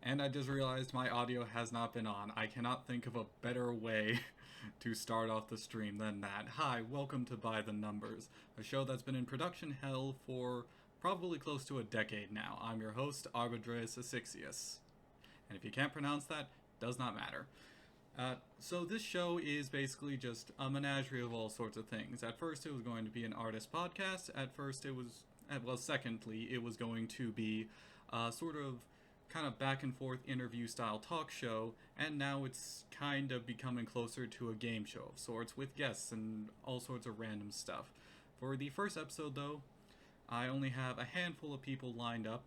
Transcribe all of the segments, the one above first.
And I just realized my audio has not been on. I cannot think of a better way to start off the stream than that. Hi, welcome to By the Numbers, a show that's been in production hell for probably close to a decade now. I'm your host, Arbadreus Asixius. And if you can't pronounce that, does not matter. So this show is basically just a menagerie of all sorts of things. At first, it was going to be an artist podcast. At first, it was secondly, it was going to be sort of kind of back and forth interview style talk show, and now it's kind of becoming closer to a game show of sorts with guests and all sorts of random stuff. For the first episode, though, I only have a handful of people lined up,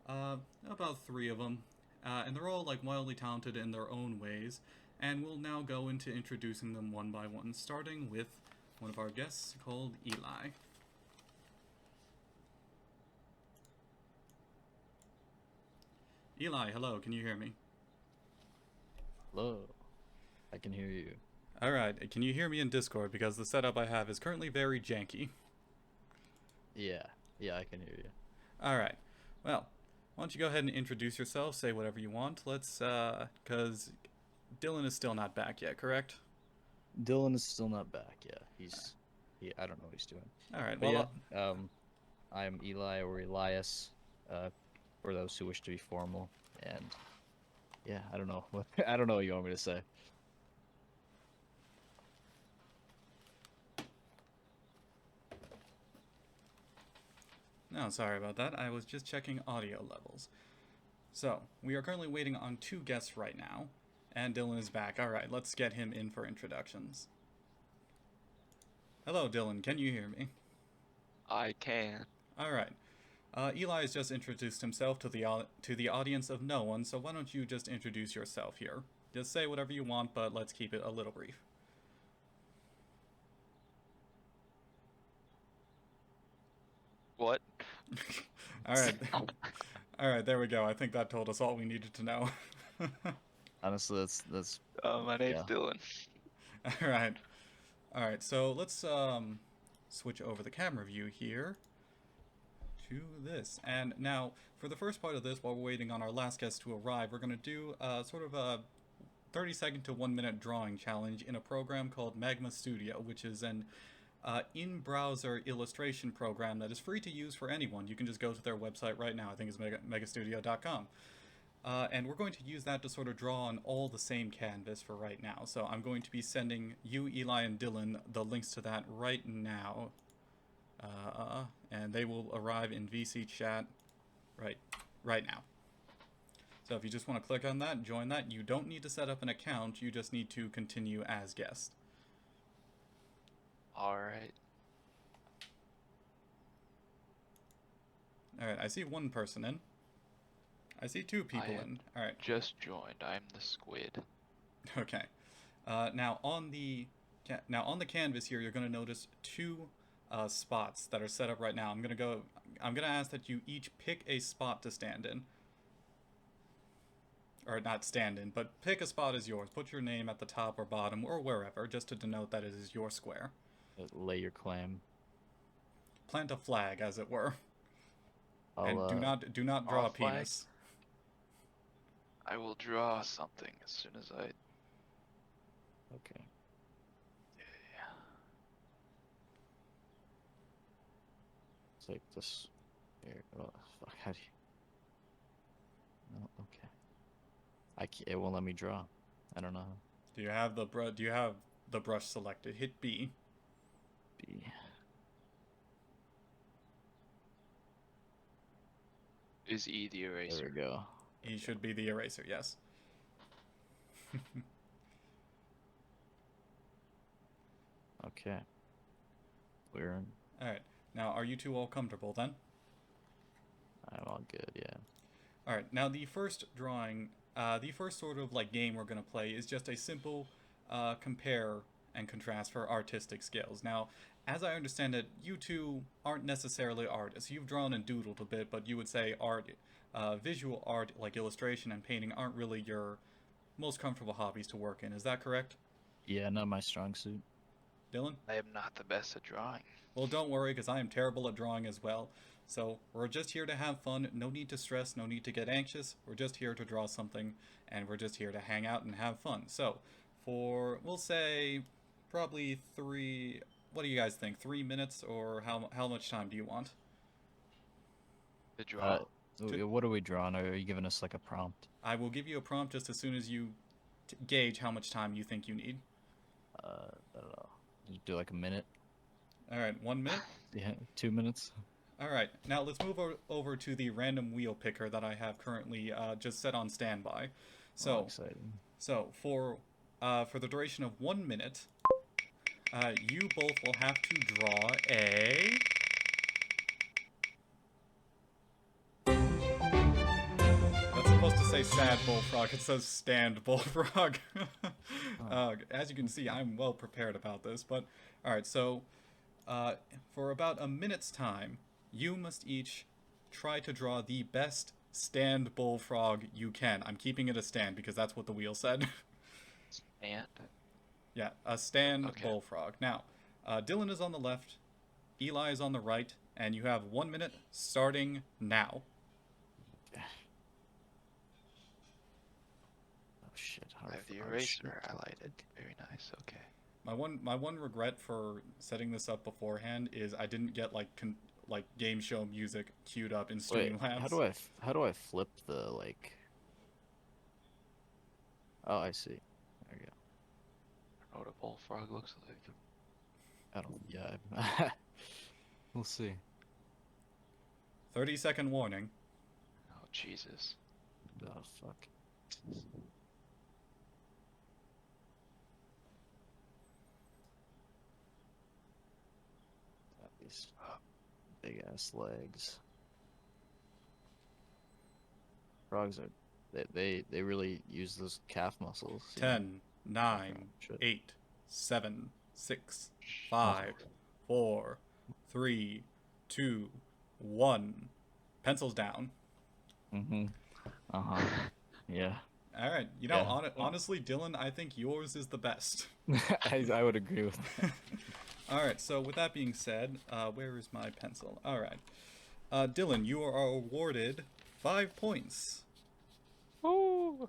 about three of them, and they're all like wildly talented in their own ways. And we'll now go into introducing them one by one, starting with one of our guests called Eli. Eli, hello, can you hear me? Hello, I can hear you. Alright, can you hear me in Discord? Because the setup I have is currently very janky. Yeah, I can hear you. Alright, well, why don't you go ahead and introduce yourself, say whatever you want. Because Dylan is still not back yet, correct? Dylan is still not back. I don't know what he's doing. Alright, But well, yeah, I'm Eli or Elias, for those who wish to be formal. And yeah, I don't know what I don't know what you want me to say. no, sorry about that. I was just checking audio levels. So, we are currently waiting on two guests right now, and Dylan is back. Alright, let's get him in for introductions. Hello, Dylan, can you hear me? I can. Alright. Eli has just introduced himself to the audience of no one, so why don't you just introduce yourself here? Just say whatever you want, but let's keep it a little brief. What? Alright. Alright, there we go. I think that told us all we needed to know. Honestly, that's My name's Yeah. Dylan. Alright. Alright, so let's switch over the camera view here to this. And now, for the first part of this, while we're waiting on our last guest to arrive, we're going to do sort of a 30-second to 1-minute drawing challenge in a program called Magma Studio, which is an in-browser illustration program that is free to use for anyone. You can just go to their website right now. I think it's megastudio.com. And we're going to use that to sort of draw on all the same canvas for right now. So I'm going to be sending you, Eli, and Dylan the links to that right now. And they will arrive in VC chat right now. So if you just want to click on that, join that. You don't need to set up an account. You just need to continue as guest. Alright. Alright, I see one person in. I see two people I in. Alright, just joined. I'm the squid. okay. Now on the canvas here, you're going to notice two spots that are set up right now. I'm gonna ask that you each pick a spot to stand in. Or not stand in, but pick a spot as yours. Put your name at the top or bottom or wherever, just to denote that it is your square. lay your claim. Plant a flag, as it were. And I'll do not draw a I'll flag. penis. I will draw something as soon as I. okay. It's like this. Here. Oh, fuck. How do you? No. Okay. It won't let me draw. I don't know. Do you have the brush selected? Hit B. B. Is E the There eraser? we go. E should be the eraser, yes. Okay. We're in. Alright. Now, are you two all comfortable then? I'm all good. Yeah. Alright, now the first drawing, the first sort of like game we're going to play is just a simple compare and contrast for artistic skills. Now, as I understand it, you two aren't necessarily artists. You've drawn and doodled a bit, but you would say visual art like illustration and painting aren't really your most comfortable hobbies to work in. Is that correct? Yeah. Not my strong suit. Dylan? I am not the best at drawing. Well, don't worry, because I am terrible at drawing as well. So, we're just here to have fun. No need to stress, no need to get anxious. We're just here to draw something, and we're just here to hang out and have fun. So, we'll say, probably 3... What do you guys think? 3 minutes, or how much time do you want? To draw. What are we drawing? Are you giving us like a prompt? I will give you a prompt just as soon as you gauge how much time you think you need. I don't know. Just do like a minute. All right, 1 minute. Yeah, 2 minutes. All right, now let's move over to the random wheel picker that I have currently just set on standby. So, Exciting. so for the duration of 1 minute, you both will have to draw a. That's supposed to say sad bullfrog. It says stand bullfrog. As you can see, I'm well prepared about this. But all right, so for about a minute's time, you must each try to draw the best stand bullfrog you can. I'm keeping it a stand because that's what the wheel said. And Yeah, a stand Okay. bullfrog. Now, Dylan is on the left, Eli is on the right, and you have 1 minute starting now. Oh shit. I have the eraser highlighted. Very nice. Okay. My one regret for setting this up beforehand is I didn't get like game show music queued up in Wait, Streamlabs. how do I flip the like? Oh, I see. There you go. I don't know what a bullfrog looks like. I don't. Yeah. We'll see. 30-second warning. Oh Jesus. Oh fuck. Got these big ass legs. Frogs are they really use those calf muscles. you know? 10, 9, Shit. 8, 7, 6, 5, 4, 3, 2, 1. Pencils down. Mm-hmm. Uh-huh. Yeah. All right. You know, Yeah. honestly, Dylan, I think yours is the best. I would agree with that. All right. So with that being said, where is my pencil? All right. Dylan, you are awarded 5 points. Ooh.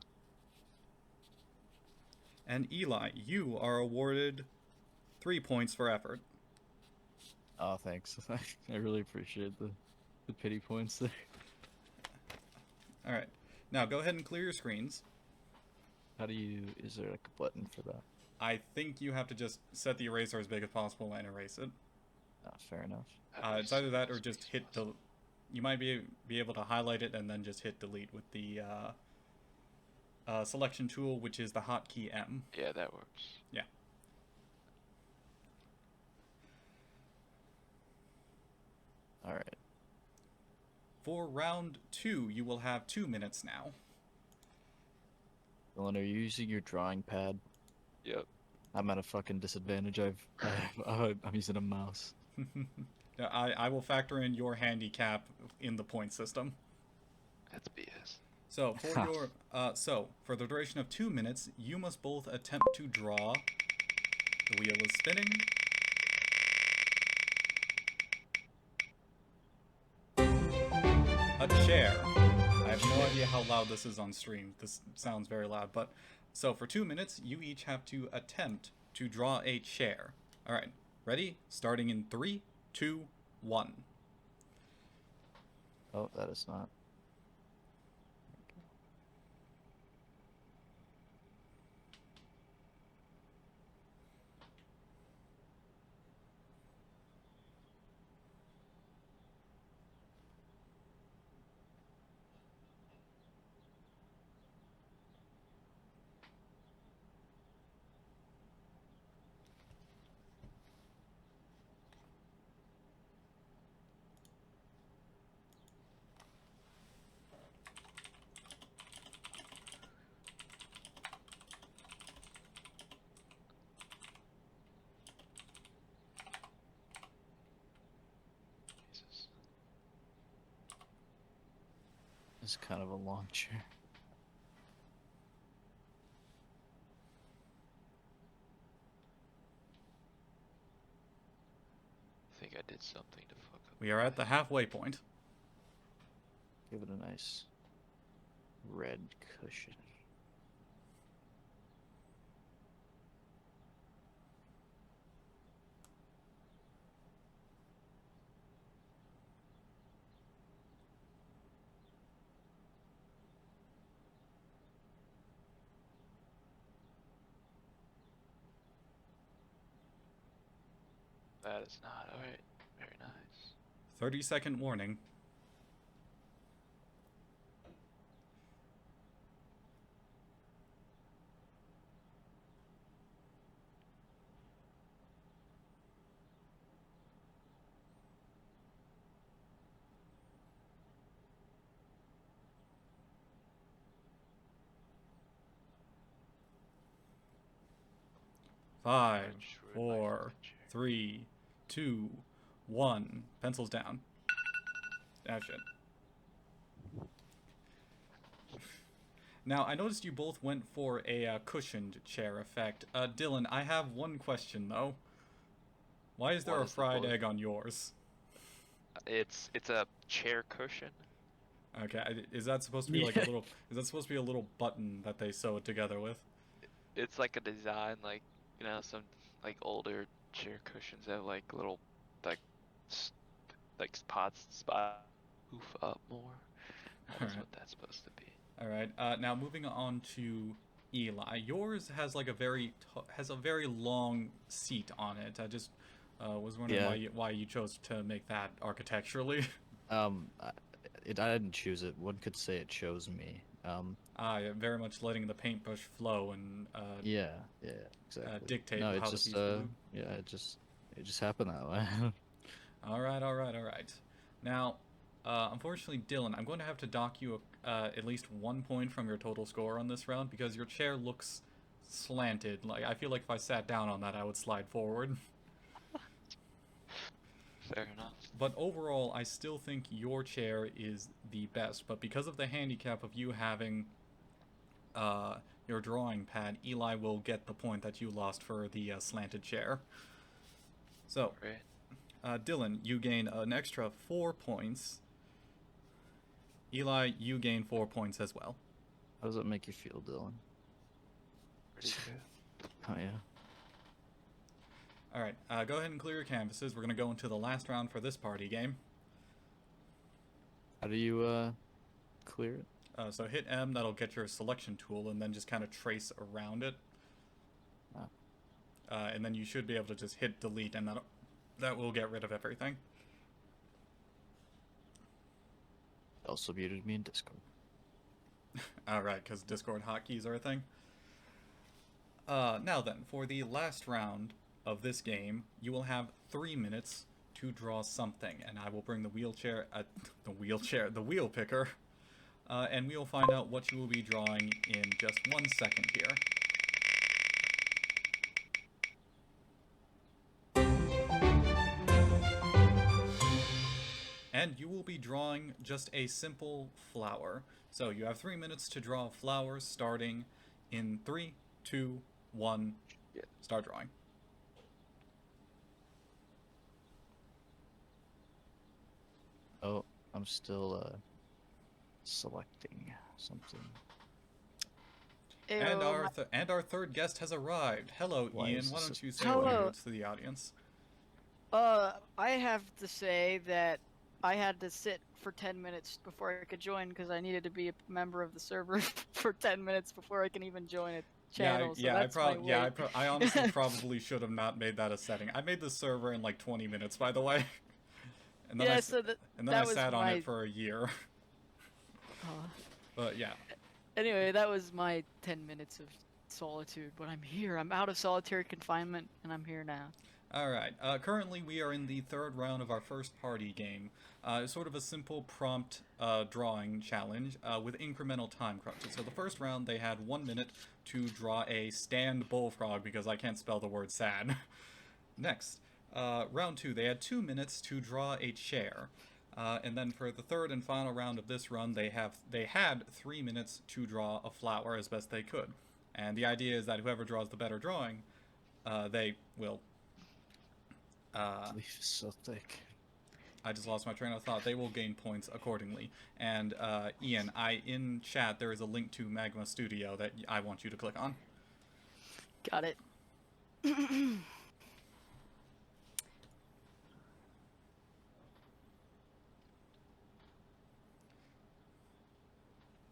And Eli, you are awarded 3 points for effort. Oh, thanks. I really appreciate the pity points there. All right. Now go ahead and clear your screens. How do you? Is there like a button for that? I think you have to just set the eraser as big as possible and erase it. Fair enough. It's either that or just hit delete. You might be able to highlight it and then just hit delete with the selection tool, which is the hotkey M. Yeah, that works. Yeah. All right. For round 2, you will have 2 minutes now. Dylan, are you using your drawing pad? Yep. I'm at a fucking disadvantage. I'm using a mouse. Now, I will factor in your handicap in the point system. That's BS. So for for the duration of 2 minutes, you must both attempt to draw. The wheel is spinning. A chair. I have no idea how loud this is on stream. This sounds very loud, but so for 2 minutes, you each have to attempt to draw a chair. All right, ready? Starting in 3, 2, 1. Oh, that is not. Jesus. It's kind of a long chair. think I did something to fuck up. We are at the halfway point. Give it a nice red cushion. That is not alright. Very nice. 30-second warning. Five, I'm sure it might 4, fucking chair. 3, 2, 1. Pencils down. Ah, shit. Now, I noticed you both went for a cushioned chair effect. Dylan, I have one question, though. Why is there What a is the fried bullet? egg on yours? It's a chair cushion. Okay, is that supposed to be like a Yeah. little... Is that supposed to be a little button that they sew it together with? It's like a design, like, you know, some like older chair cushions have like little like s- like spot hoof up more. That is Alright. what that's supposed to be. Alright, now moving on to Eli. Yours has like a very long seat on it. I just was wondering Yeah. why you chose to make that architecturally. I didn't choose it. One could say it chose me. Yeah, very much letting the paintbrush flow and Yeah, exactly. dictate No, it how the just piece will move. yeah, it just happened that way. All right. Now, unfortunately, Dylan, I'm going to have to dock you at least 1 point from your total score on this round because your chair looks slanted. Like I feel like if I sat down on that, I would slide forward. Fair enough. But overall, I still think your chair is the best. But because of the handicap of you having your drawing pad, Eli will get the point that you lost for the slanted chair. So, Great. Dylan, you gain an extra 4 points. Eli, you gain 4 points as well. How does it make you feel, Dylan? Pretty good. Oh yeah. Alright, go ahead and clear your canvases. We're going to go into the last round for this party game. How do you clear it? So hit M, that'll get your selection tool, and then just kind of trace around it. Oh. And then you should be able to just hit delete, and that will get rid of everything. Also muted me in Discord. Alright, because Discord hotkeys are a thing. Now then, for the last round of this game, you will have 3 minutes to draw something, and I will bring the wheel picker, and we will find out what you will be drawing in just 1 second here. And you will be drawing just a simple flower. So you have 3 minutes to draw flowers starting in 3, 2, 1, start drawing. Oh, I'm still selecting something. And our third guest has arrived. Hello, Why Ian. is Why this don't a- you say a few Hello. words to the audience? I have to say that I had to sit for 10 minutes before I could join because I needed to be a member of the server for 10 minutes before I can even join a channel. I honestly probably should have not made that a setting. I made the server in like 20 minutes, by the way. And then Yeah, I so that I was sat on my- it for a year. But yeah. Anyway, that was my 10 minutes of solitude, but I'm here. I'm out of solitary confinement, and I'm here now. Alright, currently we are in the third round of our first party game. Sort of a simple prompt drawing challenge with incremental time crunches. So the first round they had 1 minute to draw a stand bullfrog because I can't spell the word sad. Next, round 2 they had 2 minutes to draw a chair. And then for the third and final round of this run they had 3 minutes to draw a flower as best they could. And the idea is that whoever draws the better drawing, they will Leaf is so thick. I just lost my train of thought. They will gain points accordingly. And Ian, in chat there is a link to Magma Studio that I want you to click on. Got it.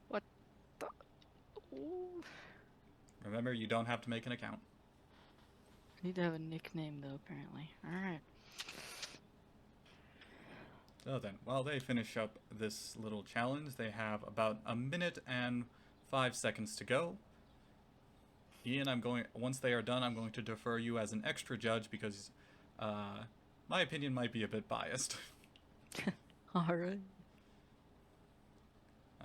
What the? Ooh. Remember, you don't have to make an account. I need to have a nickname though, apparently. Alright. So then, while they finish up this little challenge, they have about a minute and 5 seconds to go. Ian, once they are done, I'm going to defer you as an extra judge because my opinion might be a bit biased. Alright.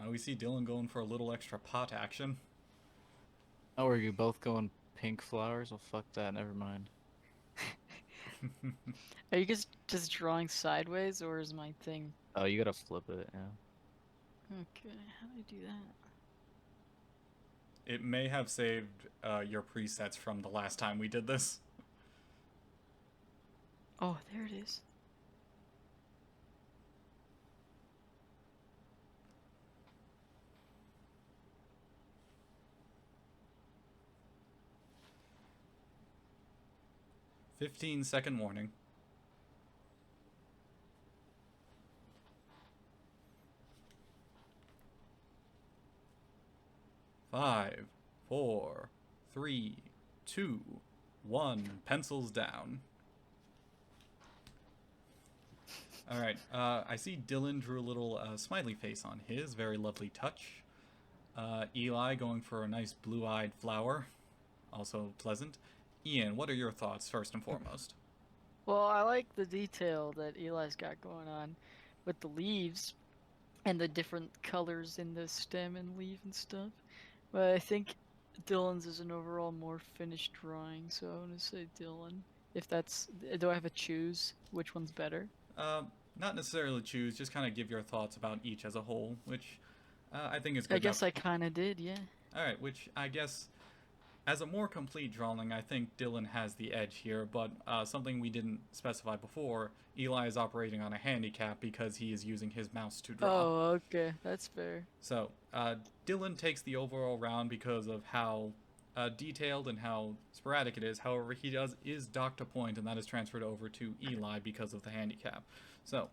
We see Dylan going for a little extra pot action. Oh, are you both going pink flowers? Well, fuck that. Never mind. Are you guys just drawing sideways, or is my thing? Oh, you gotta flip it. Yeah. Okay, how do I do that? It may have saved your presets from the last time we did this. Oh, there it is. "15-second warning. Five, 4, 3, 2, 1. Pencils down. Alright, I see Dylan drew a little smiley face on his. Very lovely touch. Eli going for a nice blue-eyed flower. Also pleasant. Ian, what are your thoughts, first and foremost? Well, I like the detail that Eli's got going on with the leaves and the different colors in the stem and leaf and stuff. But I think Dylan's is an overall more finished drawing, so I'm gonna say Dylan. If that's, do I have to choose which one's better? Not necessarily choose, just kind of give your thoughts about each as a whole, which I think is good I guess enough. I kind of did, yeah. Alright, which I guess, as a more complete drawing, I think Dylan has the edge here, but something we didn't specify before, Eli is operating on a handicap because he is using his mouse to draw. Oh, okay, that's fair. So, Dylan takes the overall round because of how detailed and how sporadic it is. However, he is docked a point, and that is transferred over to Eli because of the handicap. So,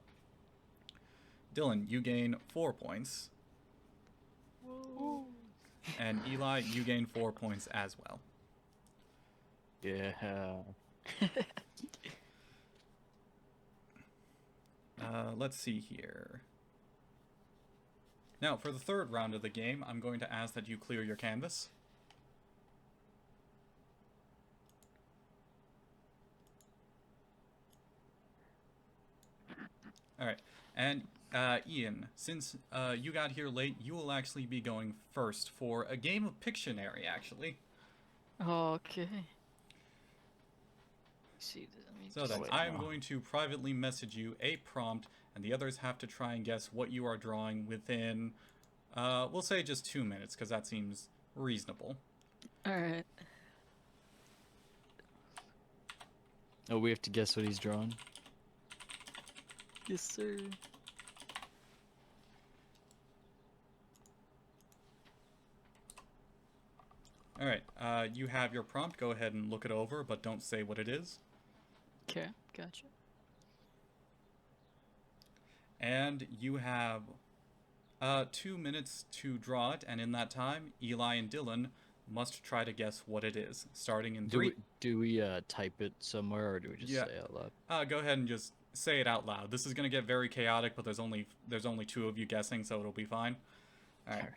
Dylan, you gain 4 points, Whoa. and Eli, you gain 4 points as well. Yeah. Let's see here. Now, for the third round of the game, I'm going to ask that you clear your canvas. Alright, and Ian, since you got here late, you will actually be going first for a game of Pictionary, actually. Okay. See, let me So just then, wait, I am no. going to privately message you a prompt, and the others have to try and guess what you are drawing within, we'll say just 2 minutes, because that seems reasonable. Alright. Oh, we have to guess what he's drawing. Yes, sir. Alright, you have your prompt. Go ahead and look it over, but don't say what it is. Okay, gotcha. And you have 2 minutes to draw it, and in that time, Eli and Dylan must try to guess what it is. Starting in 3. Do we type it somewhere, or do we just Yeah. say it out loud? Go ahead and just say it out loud. This is gonna get very chaotic, but there's only 2 of you guessing, so it'll be fine. All right.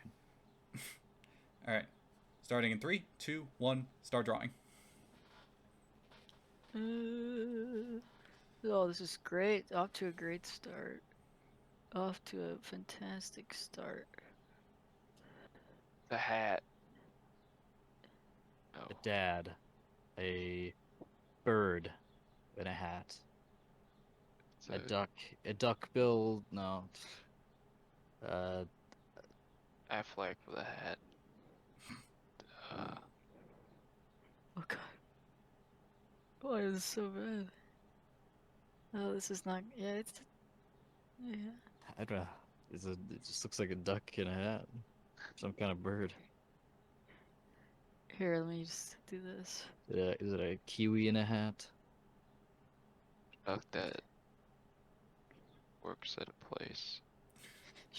All right. Starting in 3, 2, 1. Start drawing. Oh, this is great. Off to a great start. Off to a fantastic start. The hat. Oh, A dad, a bird, in a hat, it's a duck bill. No. Affleck with a hat. Oh god. Why is this so bad? Oh, this is not. Yeah, it's. Yeah. I don't know. It just looks like a duck in a hat. Some kind of bird. Here, let me just do this. Is it a kiwi in a hat? Duck that works at a place.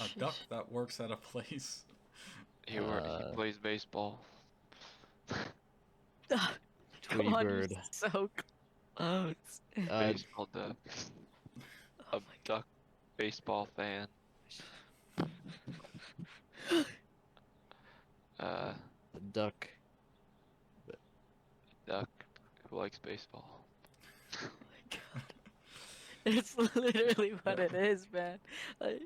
A duck that works at a place. He plays baseball. Tweety Come on, bird. you're so close. Baseball duck. Oh A duck baseball fan. A duck. Duck who likes baseball. my god. It's literally what it is, man. I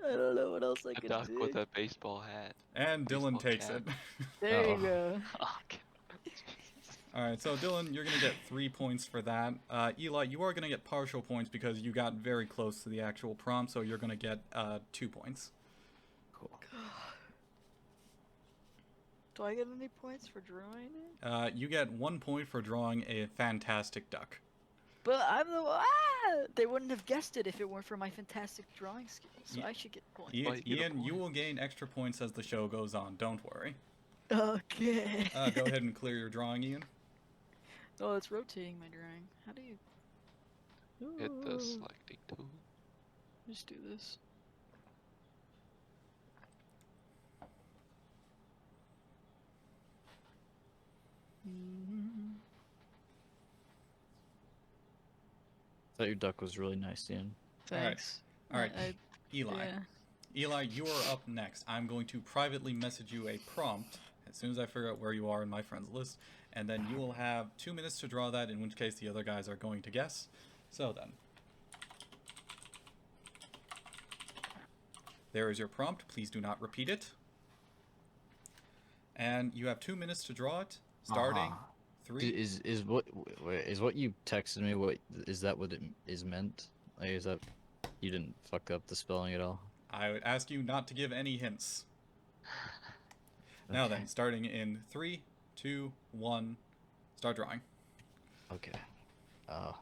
don't know what else I A can duck do. with a baseball hat. And Dylan Baseball takes cap. it. There you Uh-oh. go. Okay. Alright, so Dylan, you're gonna get 3 points for that. Eli, you are gonna get partial points because you got very close to the actual prompt, so you're gonna get 2 points. Cool. Do I get any points for drawing it? You get 1 point for drawing a fantastic duck. But I'm the they wouldn't have guessed it if it weren't for my fantastic drawing skills, so I should get points. Might get a Ian, you point. will gain extra points as the show goes on, don't worry. Okay. Go ahead and clear your drawing, Ian. Oh, it's rotating my drawing. How do you? Hit the selecting tool. Just do this. Thought your duck was really nice, Ian. Thanks. Alright, I- Eli. yeah. Eli, you are up next. I'm going to privately message you a prompt as soon as I figure out where you are in my friends list, and then you will have 2 minutes to draw that, in which case the other guys are going to guess. So then. There is your prompt. Please do not repeat it. And you have 2 minutes to draw it, starting 3. Is what you texted me? What is that? What it is meant? Like, is that you didn't fuck up the spelling at all? I would ask you not to give any hints. Now Okay. then, starting in 3, 2, 1, start drawing. Okay. Oh.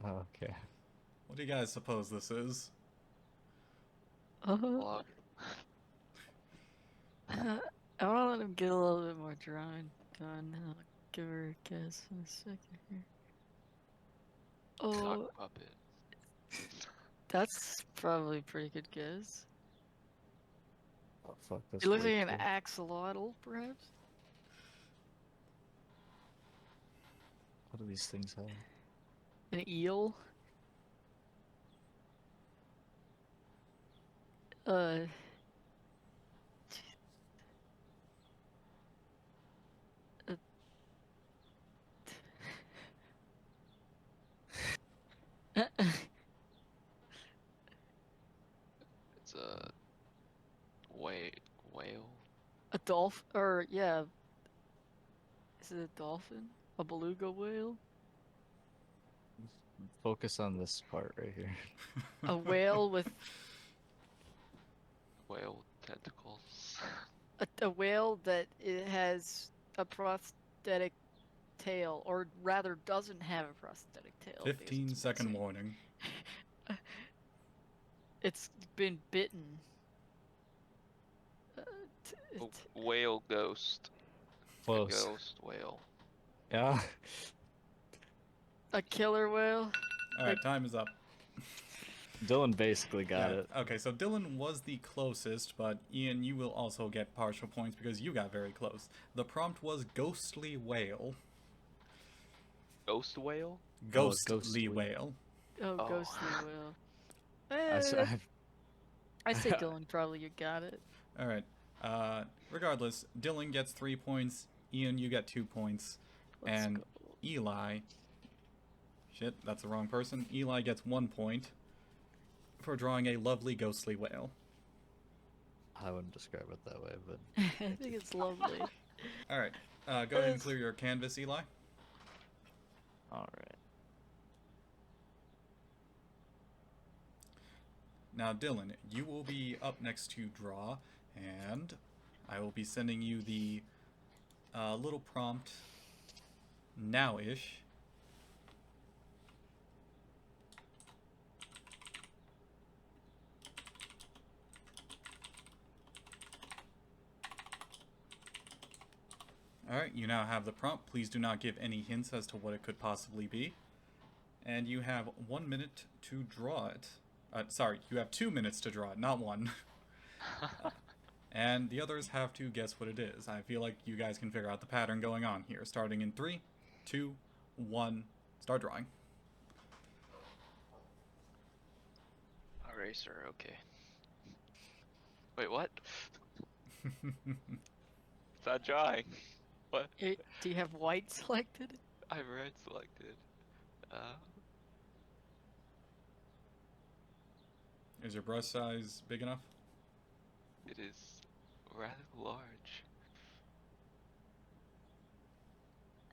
Okay. What do you guys suppose this is? Log. I want to let him get a little bit more drawing done, and I'll give her a guess in a second here. Oh, Sock puppet. that's probably a pretty good guess. Oh, fuck, that's It looks like way an too- axolotl, perhaps? What do these things have? An eel? It's a whale. A dolphin? Or, yeah. Is it a dolphin? A beluga whale? Focus on this part right here. A whale with Whale tentacles. a whale that it has a prosthetic tail, or rather doesn't have a prosthetic tail. because 15-second missing. warning. It's been bitten. Whale ghost. A Close. ghost whale. Yeah. A killer whale. Alright, time is up. Dylan basically got Yeah, it. Okay, so Dylan was the closest, but Ian, you will also get partial points because you got very close. The prompt was ghostly whale. Ghost whale? Ghostly ghostly. whale. Oh, Oh. ghostly whale. I say Dylan probably you got it. Alright, regardless, Dylan gets 3 points, Ian, you get 2 points, Let's and go. Eli... Shit, that's the wrong person. Eli gets 1 point for drawing a lovely ghostly whale. I wouldn't describe it that way, but I think it's lovely. All right. Go ahead and clear your canvas, Eli. all right. Now, Dylan, you will be up next to draw, and I will be sending you the little prompt now-ish. Alright, you now have the prompt. Please do not give any hints as to what it could possibly be. And you have 1 minute to draw it. Sorry, you have 2 minutes to draw it, not one. And the others have to guess what it is. I feel like you guys can figure out the pattern going on here. Starting in 3, 2, 1, start drawing. Eraser, okay. Wait, what? It's not drawing. What? Do you have white selected? I have red selected. Is your brush size big enough? It is rather large.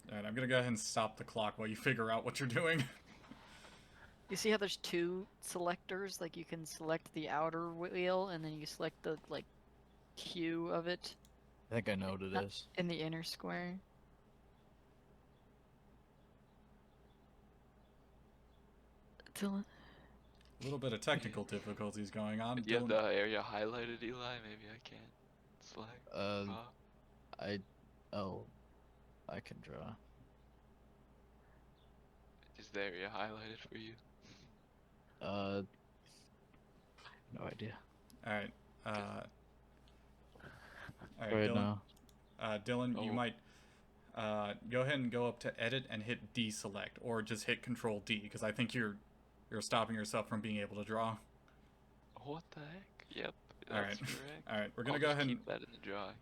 Alright, I'm gonna go ahead and stop the clock while you figure out what you're doing. You see how there's two selectors? Like you can select the outer wheel and then you select the like hue of it I think I know what it is. in the inner square. Dylan. A little bit of technical difficulties going on. Do you have Dylan- the area highlighted, Eli? Maybe I can't select. I can draw. Is the area highlighted for you? No idea. Alright, Go alright, ahead Dylan. now. Dylan, you Oh. might go ahead and go up to edit and hit deselect, or just hit Control D, because I think you're stopping yourself from being able to draw. What the heck? Yep, that's Alright. correct. Alright, we're gonna I'll go just ahead and keep that in the drawing.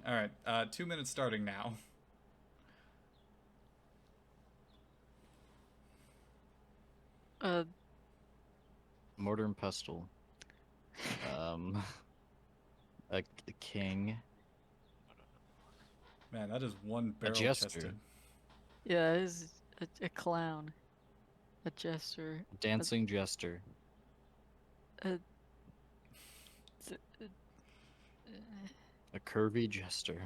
alright, 2 minutes starting now. Mortar and pestle. A king. Man, that is one barrel jester. chested. Yeah, it is a clown. A jester. Dancing jester. A A curvy jester.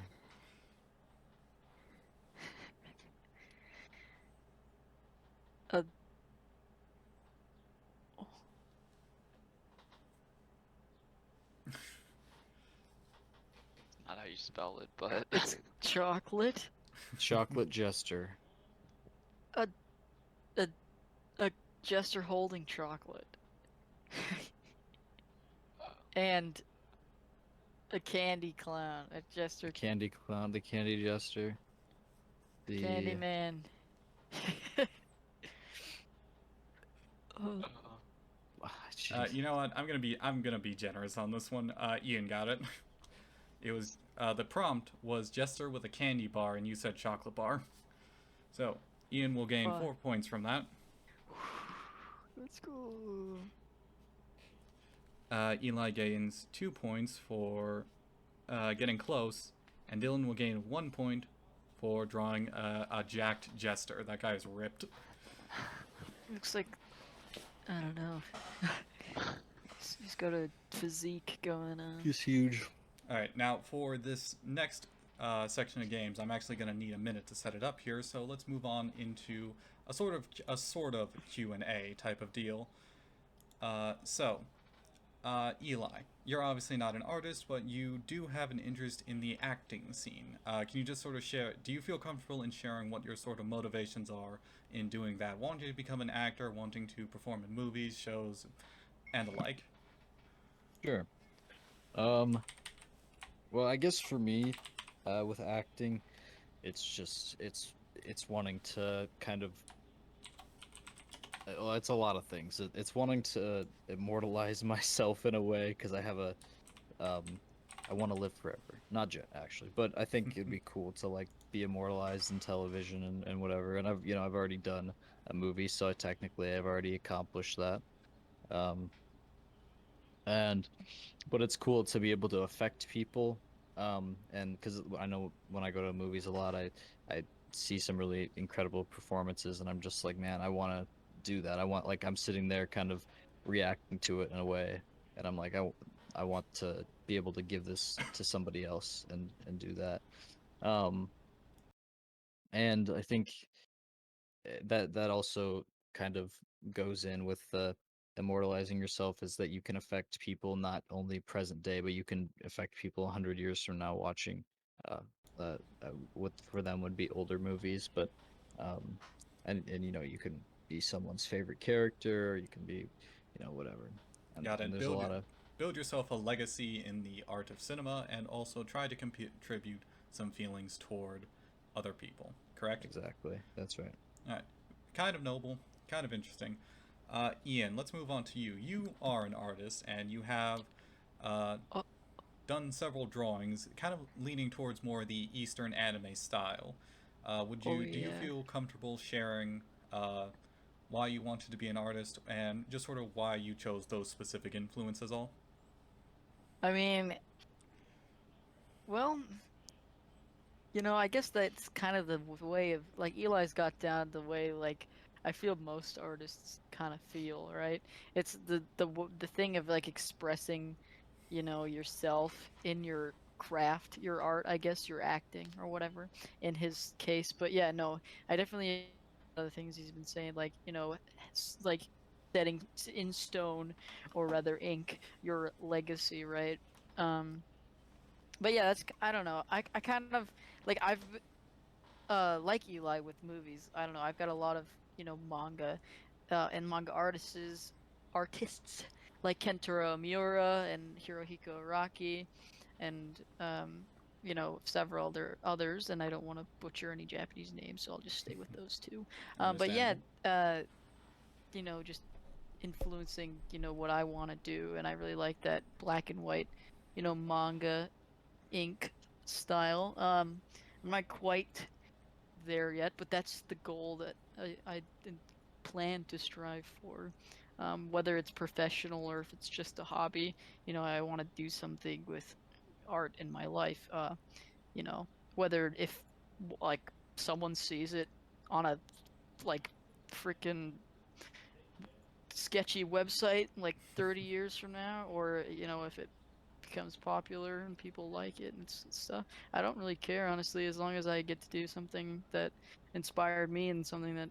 Not how you spell it, but It's chocolate. Chocolate jester. A jester holding chocolate. And a candy clown. A jester Candy clown. The candy jester. The candy man. Oh, Ah, jeez. You know what? I'm gonna be generous on this one. Ian got it. It was the prompt was jester with a candy bar, and you said chocolate bar. So Ian will gain Fun. 4 points from that. let's go. Eli gains 2 points for getting close, and Dylan will gain 1 point for drawing a jacked jester. That guy is ripped. Looks like I don't know. He's got a physique going on. He's huge. All right, now for this next section of games, I'm actually going to need a minute to set it up here. So let's move on into a sort of Q&A type of deal. Eli, you're obviously not an artist, but you do have an interest in the acting scene. Can you just sort of share? Do you feel comfortable in sharing what your sort of motivations are in doing that? Wanting to become an actor, wanting to perform in movies, shows, and the like. Sure. Well, I guess for me, with acting, it's just it's wanting to kind of well, it's a lot of things. It's wanting to immortalize myself in a way because I have a I want to live forever. Not yet, actually, but I think it'd be cool to like be immortalized in television and whatever. And I've already done a movie, so technically I've already accomplished that. and but it's cool to be able to affect people, and because I know when I go to movies a lot, I see some really incredible performances, and I'm just like, man, I want to do that. I want, like, I'm sitting there kind of reacting to it in a way, and I'm like, I want to be able to give this to somebody else and do that. um and I think that also kind of goes in with the immortalizing yourself, is that you can affect people not only present day, but you can affect people 100 years from now watching uh, what for them would be older movies. But um and you know, you can be someone's favorite character, or you can be, you know, whatever. Got And it. there's a lot of Build yourself a legacy in the art of cinema, and also try to contribute some feelings toward other people. Correct? exactly, that's right. All right. Kind of noble, kind of interesting. Ian, let's move on to you. You are an artist, and you have uh, Oh, done several drawings, kind of leaning towards more the Eastern anime style. Would oh you Do you yeah. feel comfortable sharing uh, why you wanted to be an artist, and just sort of why you chose those specific influences? All. I mean, well, I guess that's kind of the way of like Eli's got down the way like I feel most artists kind of feel, right? It's the thing of like expressing, yourself in your craft, your art, I guess, your acting or whatever in his case. But yeah, no, I definitely other things he's been saying, like, like setting in stone, or rather ink, your legacy, right? Um, but yeah, I don't know. I kind of like I've like Eli with movies. I don't know. I've got a lot of, manga and manga artists like Kentaro Miura and Hirohiko Araki, and several others, and I don't want to butcher any Japanese names, so I'll just stay with those two. But yeah, Understandable. uh just influencing, what I want to do, and I really like that black and white, manga ink style. I'm not quite there yet, but that's the goal that I plan to strive for. Whether it's professional or if it's just a hobby, I want to do something with art in my life. You know, whether if like someone sees it on a like freaking sketchy website like 30 years from now, or if it becomes popular and people like it and stuff. I don't really care, honestly, as long as I get to do something that inspired me and something that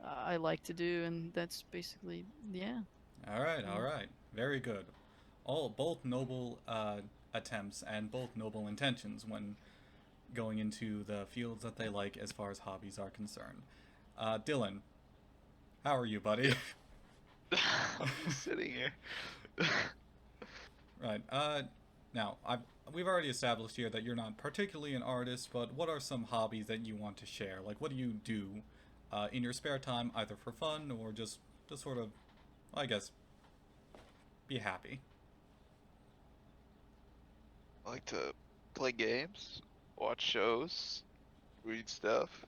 I like to do, and that's basically, yeah. All right, all Mm. right. Very good. All both noble attempts and both noble intentions when going into the fields that they like as far as hobbies are concerned. Dylan, how are you, buddy? Yep. I'm just sitting here. Right. Now we've already established here that you're not particularly an artist, but what are some hobbies that you want to share? Like, what do you do in your spare time, either for fun or just to sort of, I guess, be happy? I like to play games, watch shows, read stuff.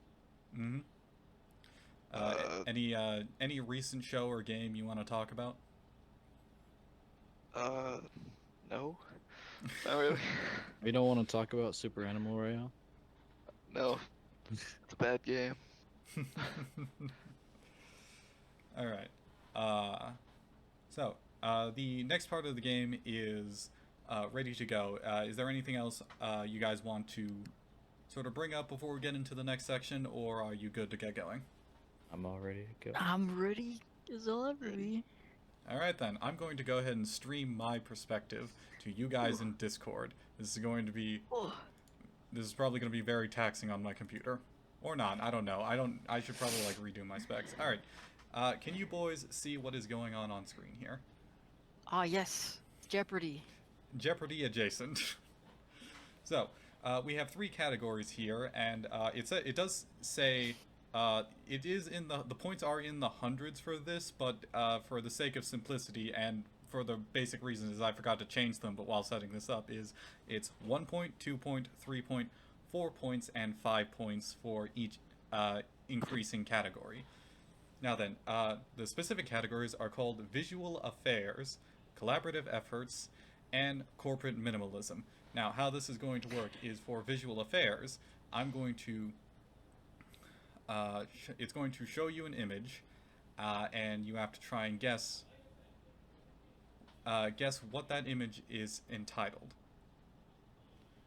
Hmm. Uh, Any recent show or game you want to talk about? uh, no, not really. We don't want to talk about Super Animal Royale. No, it's a bad game. All right. Uh, the next part of the game is ready to go. Is there anything else you guys want to sort of bring up before we get into the next section, or are you good to get going? I'm all ready to go. I'm ready as I'll ever Ready. be. All right, then. I'm going to go ahead and stream my perspective to you guys in Discord. Oh, This is probably going to be very taxing on my computer. Or not, I don't know. I should probably, like, redo my specs. All right. Can you boys see what is going on screen here? ah, yes, Jeopardy. Jeopardy adjacent. So, we have three categories here, and it does say it is in the points are in the hundreds for this, but for the sake of simplicity and for the basic reasons is I forgot to change them, but while setting this up it's 1 point, 2 point, 3 point, 4 points, and 5 points for each increasing category. Now then, the specific categories are called Visual Affairs, collaborative efforts, and corporate minimalism. Now, how this is going to work is for visual affairs, I'm going to it's going to show you an image, and you have to try and guess what that image is entitled.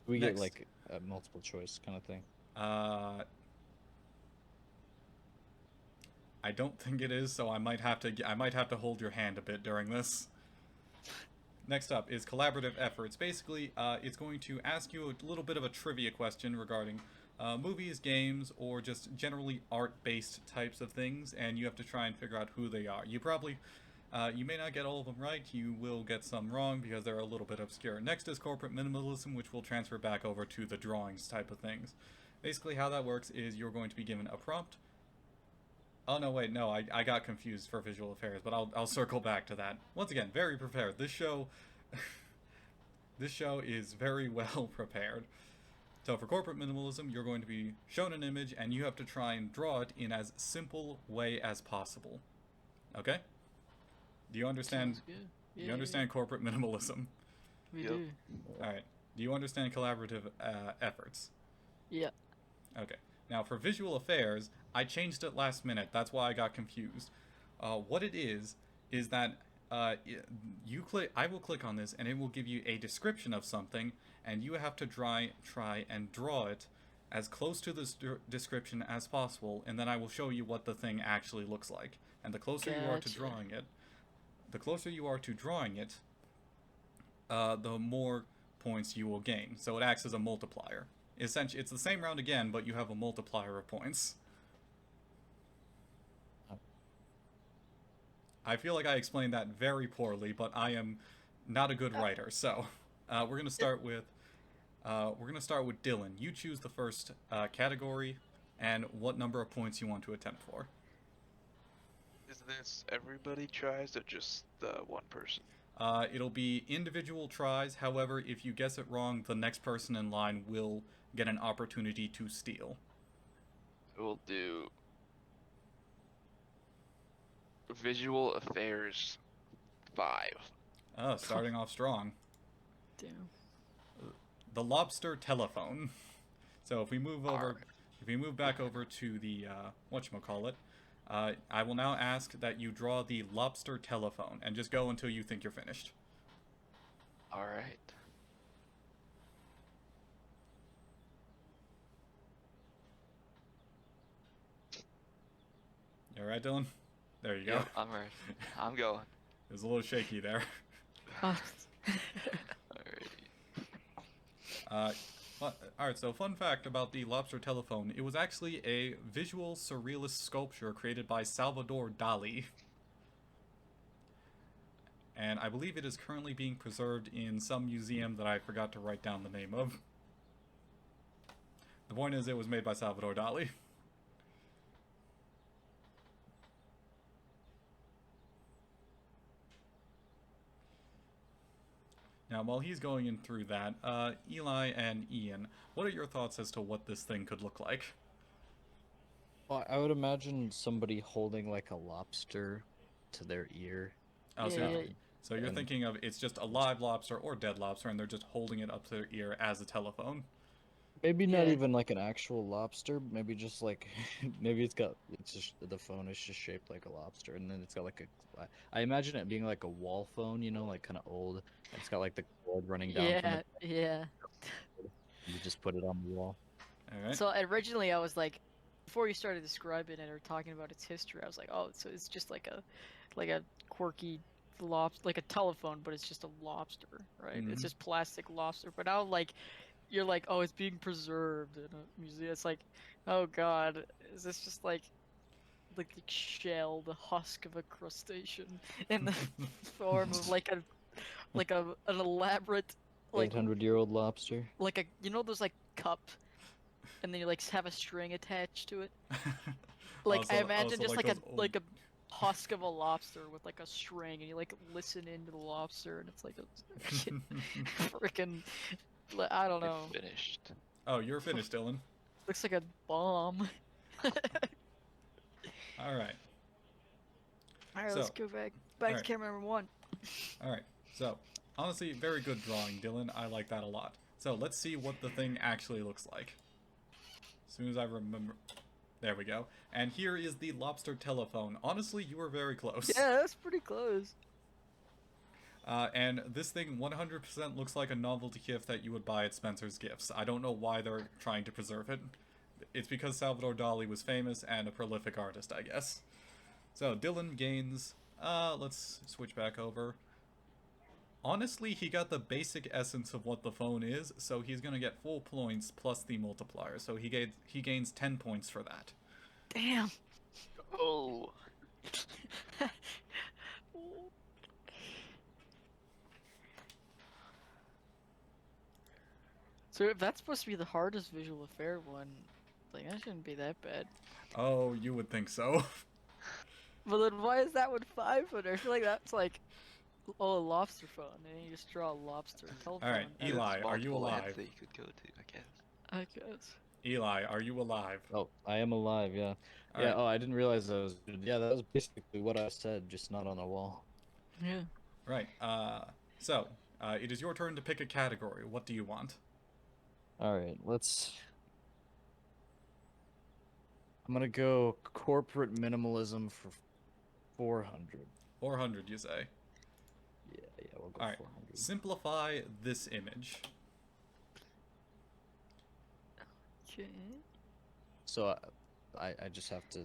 We get Next. like a multiple choice kind of thing. I don't think it is, so I might have to hold your hand a bit during this. Next up is collaborative efforts. Basically, it's going to ask you a little bit of a trivia question regarding movies, games, or just generally art-based types of things, and you have to try and figure out who they are. You may not get all of them right, you will get some wrong because they're a little bit obscure. Next is corporate minimalism, which will transfer back over to the drawings type of things. Basically, how that works is you're going to be given a prompt. Oh, no, wait, no, I got confused for visual affairs, but I'll circle back to that. Once again, very prepared. This show is very well prepared. So for corporate minimalism, you're going to be shown an image, and you have to try and draw it in as simple way as possible. Okay? Do you understand? Sounds good. Do you understand corporate minimalism? We Yep. do. All right. Do you understand collaborative efforts? Yeah. Okay. Now for visual affairs, I changed it last minute. That's why I got confused. What it is that I will click on this, and it will give you a description of something, and you have to try and draw it as close to the description as possible, and then I will show you what the thing actually looks like. And the closer you are to Gotcha. drawing it, the more points you will gain. So it acts as a multiplier. Essentially, it's the same round again, but you have a multiplier of points. I feel like I explained that very poorly, but I am not a good writer. So we're gonna start with Dylan. You choose the first category and what number of points you want to attempt for. Is this everybody tries or just the one person? It'll be individual tries. However, if you guess it wrong, the next person in line will get an opportunity to steal. We'll do visual affairs 5. Oh, starting off strong. Damn. The lobster telephone. So if we move over, Alright. if we move back over to the whatchamacallit, I will now ask that you draw the lobster telephone and just go until you think you're finished. All right. You alright, Dylan? There you go. Yep, I'm ready. I'm going. It was a little shaky there. Oh. Alrighty. Alright, so fun fact about the lobster telephone. It was actually a visual surrealist sculpture created by Salvador Dali. And I believe it is currently being preserved in some museum that I forgot to write down the name of. The point is, it was made by Salvador Dali. Now, while he's going in through that, Eli and Ian, what are your thoughts as to what this thing could look like? Well, I would imagine somebody holding like a lobster to their ear. Oh, so, Yeah, you're, yeah. so you're And- thinking of it's just a live lobster or dead lobster, and they're just holding it up to their ear as a telephone. Maybe not Yeah. even like an actual lobster. Maybe just like maybe it's just the phone is just shaped like a lobster, and then it's got like I imagine it being like a wall phone, you know, like kind of old. It's got like the cord running down from Yeah, yeah. it. You just put it on the wall. Alright? So originally I was like, before you started describing it or talking about its history, I was like, oh, so it's just like a quirky lobster, like a telephone, but it's just a lobster, right? Mhm. It's just plastic lobster. But now like, you're like, oh, it's being preserved in a museum. It's like, oh god, is this just like the shell, the husk of a crustacean in the form of like an elaborate like 800-year-old lobster. like a, you know, those like cup, and then you like have a string attached to it. Like Also- I imagine also just like like, those a old- like a husk of a lobster with like a string, and you like listen into the lobster, and it's like a freaking, I don't know, Finished. Oh, you're finished, Dylan. looks like a bomb. Alright. All right, let's So, go back alright. to camera number 1. Alright. So, honestly, very good drawing, Dylan. I like that a lot. So, let's see what the thing actually looks like. As soon as I remember... There we go. And here is the lobster telephone. Honestly, you were very close. Yeah, that's pretty close. And this thing 100% looks like a novelty gift that you would buy at Spencer's Gifts. I don't know why they're trying to preserve it. It's because Salvador Dali was famous and a prolific artist, I guess. So, Dylan gains... let's switch back over. Honestly, he got the basic essence of what the phone is, so he's gonna get full points plus the multiplier. So he gains 10 points for that. Damn. Oh. So if that's supposed to be the hardest visual affair one, like that shouldn't be that bad. Oh, you would think so. But then why is that one 500? I feel like that's like, oh, a lobster phone, and you just draw a lobster telephone. Alright, There's Eli, are you multiple lands alive? that you could go to, I guess. I guess. Eli, are you alive? Oh, I am alive. Yeah. All Yeah. right. Oh, I didn't realize that was. Yeah, that was basically what I said, just not on a wall. Yeah. Right. So, it is your turn to pick a category. What do you want? All right. Let's. I'm gonna go corporate minimalism for 400. 400, you say? Yeah. Yeah. We'll go All right. 400. Simplify this image. Okay. So I just have to.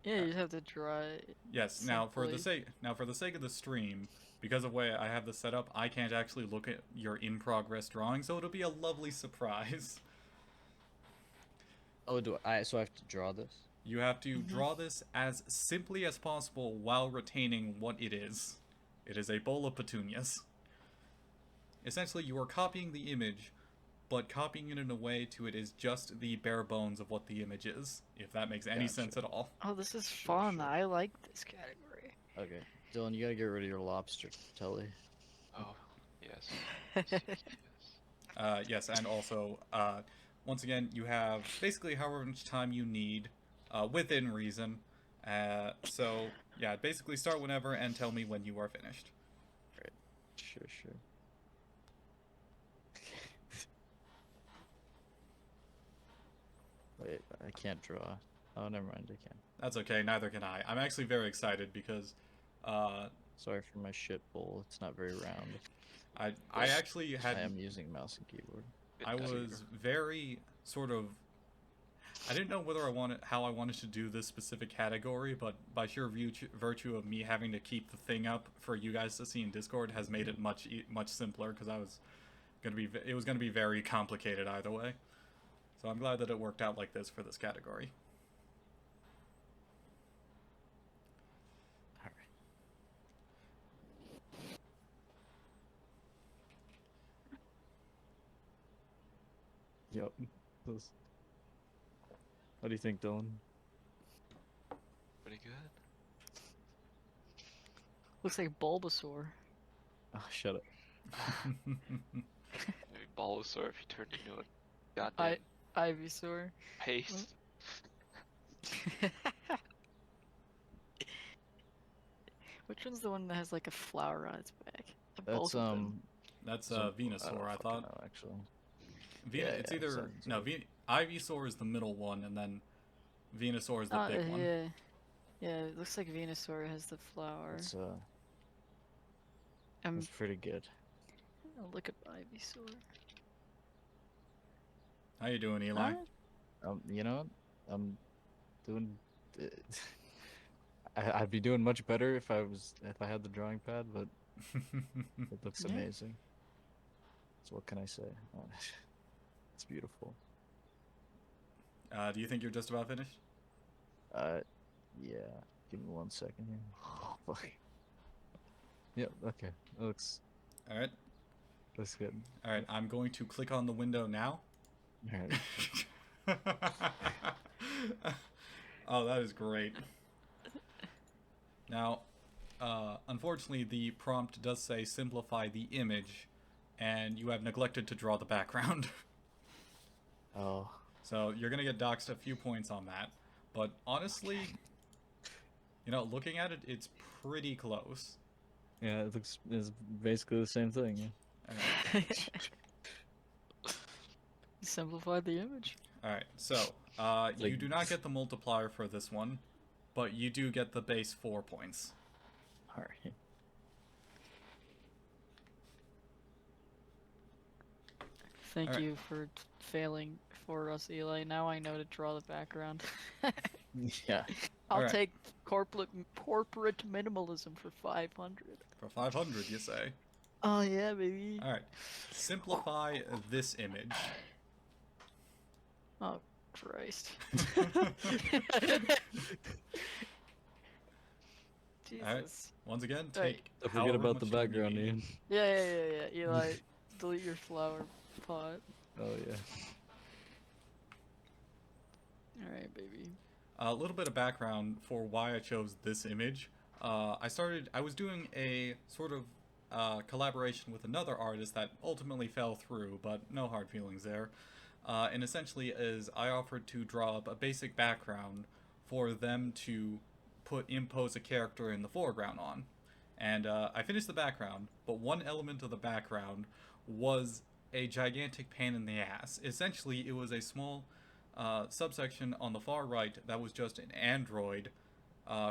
Yeah, you just have to draw it. Yes. Now, for the Simply. sake of the stream, because of the way I have this set up, I can't actually look at your in-progress drawing, so it'll be a lovely surprise. Oh, do I? So I have to draw this. You have to draw this as simply as possible while retaining what it is. It is a bowl of petunias. Essentially, you are copying the image, but copying it in a way to it is just the bare bones of what the image is, if that makes any Gotcha. sense at all. Oh, this is Sure, fun. sure. I like this category. Okay. Dylan, you gotta get rid of your lobster, Telly. Oh, yes. Yes, yes, yes. Yes, and also, once again, you have basically however much time you need, within reason. So, yeah, basically start whenever and tell me when you are finished. Sure, sure. Wait, I can't draw. Oh, never mind, I can. That's okay, neither can I. I'm actually very excited because, Sorry for my shit bowl. It's not very round. I actually I had... am using mouse and keyboard. Good I night. was very sort of... I didn't know how I wanted to do this specific category, but by sheer virtue of me having to keep the thing up for you guys to see in Discord has made it much simpler, because it was gonna be very complicated either way. So I'm glad that it worked out like this for this category. Alright. Yep. What do you think, Dylan? Pretty good. Looks like Bulbasaur. Oh, shut up. Maybe Bulbasaur if you turned into a goddamn Ivysaur. paste. Which one's the one that has like a flower on its back? That's Both of them. That's some- Venusaur, don't I fucking thought. know, actually. It's yeah, either... sounds No, good. Ivysaur is the middle one, and then Venusaur is the big one. Yeah. Yeah, it looks like Venusaur has the flower. It's I'm it's pretty good. gonna look up Ivysaur. How you doing, Eli? You know, I'm doing. I'd be doing much better if I had the drawing pad, but it looks Yeah. amazing. So what can I say? It's beautiful. Do you think you're just about finished? Yeah. Give me 1 second here. Oh, fuck. Yep. Okay. Looks Alright. good. Alright, I'm going to click on the window now. All right. Oh, that is great. Now, unfortunately, the prompt does say simplify the image, and you have neglected to draw the background. Oh. So you're gonna get doxed a few points on that. But honestly, you know, looking at it, it's pretty close. Yeah, it's basically the same thing. Alright. Simplified the image. Alright, so, you Like- do not get the multiplier for this one, but you do get the base 4 points. All right. Thank Alright. you for failing for us, Eli. Now I know to draw the background. Yeah. I'll Alright. take corporate minimalism for 500. For 500, you say? Oh yeah, baby. Alright. Simplify this image. Oh Christ. Jesus. Once again, Right. take. Don't forget however about the much time you background, need. Ian. Yeah. Eli, delete your flower pot. Oh yeah. All right, baby. A little bit of background for why I chose this image. I was doing a sort of collaboration with another artist that ultimately fell through, but no hard feelings there. And essentially is I offered to draw up a basic background for them to impose a character in the foreground on. And I finished the background, but one element of the background was a gigantic pain in the ass. Essentially, it was a small subsection on the far right that was just an android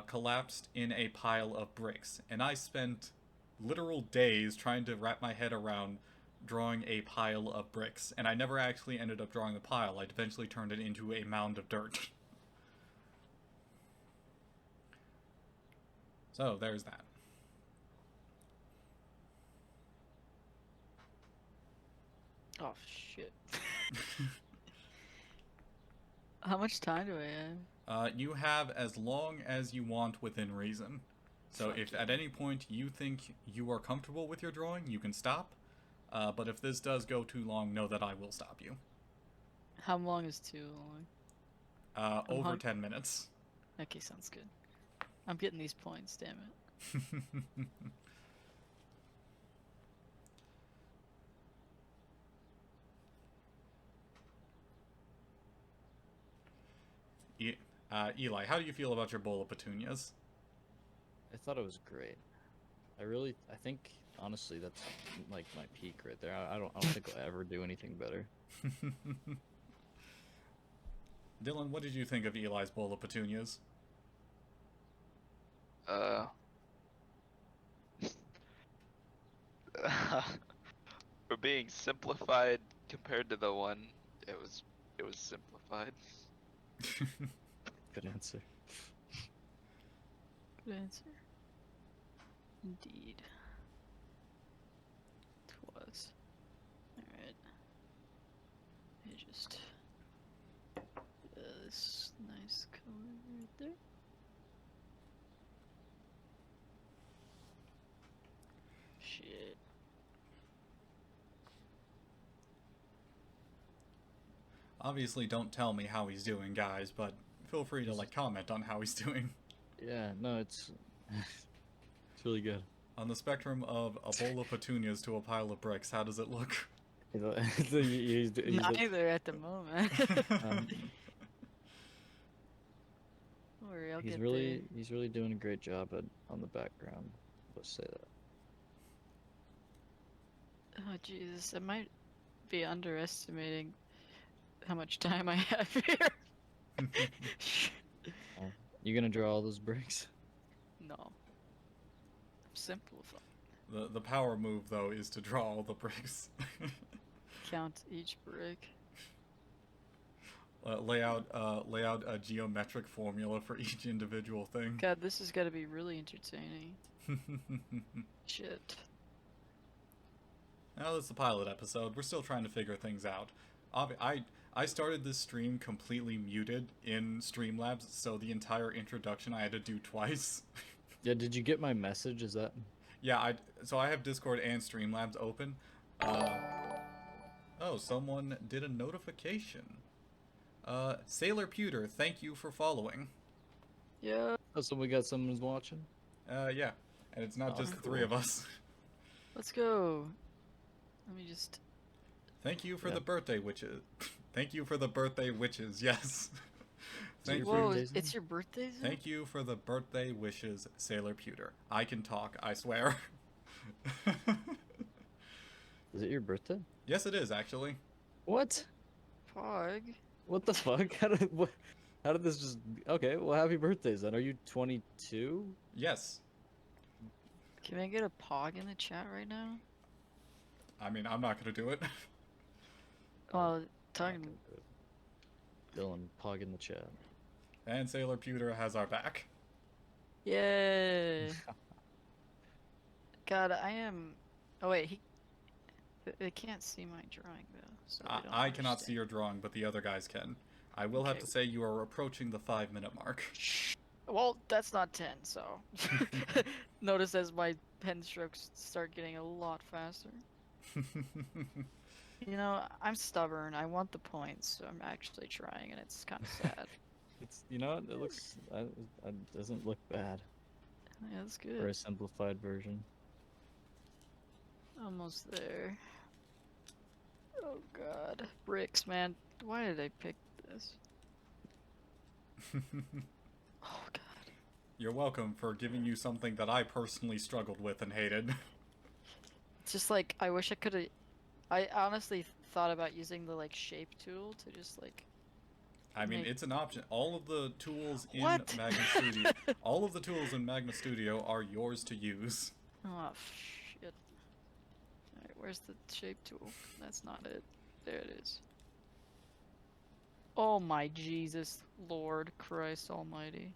collapsed in a pile of bricks. And I spent literal days trying to wrap my head around drawing a pile of bricks. And I never actually ended up drawing the pile. I eventually turned it into a mound of dirt. So, there's that. Oh shit. How much time do I have? You have as long as you want within reason. So Fuck if yeah. at any point you think you are comfortable with your drawing, you can stop. But if this does go too long, know that I will stop you. How long is too long? I'm Over hung- 10 minutes. Okay, sounds good. I'm getting these points, damn it. Eli, how do you feel about your bowl of petunias? I thought it was great. I think honestly that's like my peak right there. I don't think I'll ever do anything better. Dylan, what did you think of Eli's bowl of petunias? For being simplified compared to the one, it was simplified. Good answer. Good answer. Indeed. Twas. Alright. I just this nice color right there. Shit. Obviously, don't tell me how he's doing, guys, but feel free to comment on how he's doing. Yeah, no, it's it's really good. On the spectrum of a bowl of petunias to a pile of bricks, how does it look? Neither at the moment. um, Don't worry, I'll he's get really doing a great job on the background. Let's say that. there. Oh Jesus, I might be underestimating how much time I have here. You gonna draw all those bricks? No. I'm simplifying. The power move, though, is to draw all the bricks. Count each brick. Lay out a geometric formula for each individual thing. God, this is gotta be really entertaining. Shit. Now that's the pilot episode. We're still trying to figure things out. I started this stream completely muted in Streamlabs, so the entire introduction I had to do twice. Yeah, did you get my message? Is that? Yeah, so I have Discord and Streamlabs open. Oh, someone did a notification. Sailor Pewter, thank you for following. Yeah. Oh, so we got someone who's watching. Yeah, and it's not Oh, just the cool. three of us. Let's go. Let me just. Thank you for Yeah. the birthday witches. Thank you for the birthday witches, yes. Thank your you. Whoa, birthday soon? it's your birthday soon? Thank you for the birthday wishes, Sailor Pewter. I can talk, I swear. Is it your birthday? Yes, it is, actually. What? Pog. What the fuck? How did this just... Okay, well, happy birthdays then. Are you 22? Yes. Can I get a pog in the chat right now? I mean, I'm not gonna do it. Well, Not talking. gonna do it. Dylan, pog in the chat. And Sailor Pewter has our back. Yay! God, I am. Oh wait, they can't see my drawing though, so they don't I cannot understand. see your drawing, but the other guys can. I will have Okay. to say you are approaching the 5-minute mark. Well, that's not 10, so. Notice as my pen strokes start getting a lot faster. You know, I'm stubborn. I want the points, so I'm actually trying, and it's kind of sad. It's, you know, it looks... it doesn't look bad Yeah, that's for good. a simplified version. Almost there. Oh god. Bricks, man. Why did I pick this? Oh god. You're welcome for giving you something that I personally struggled with and hated. It's just like, I wish I could've... I honestly thought about using the, like, shape tool to just, like... I mean, Make- it's an option. All of the tools in What? Magna Studio, all of the tools in Magna Studio are yours to use. Oh, shit. Alright, where's the shape tool? That's not it. There it is. Oh my Jesus, Lord Christ almighty.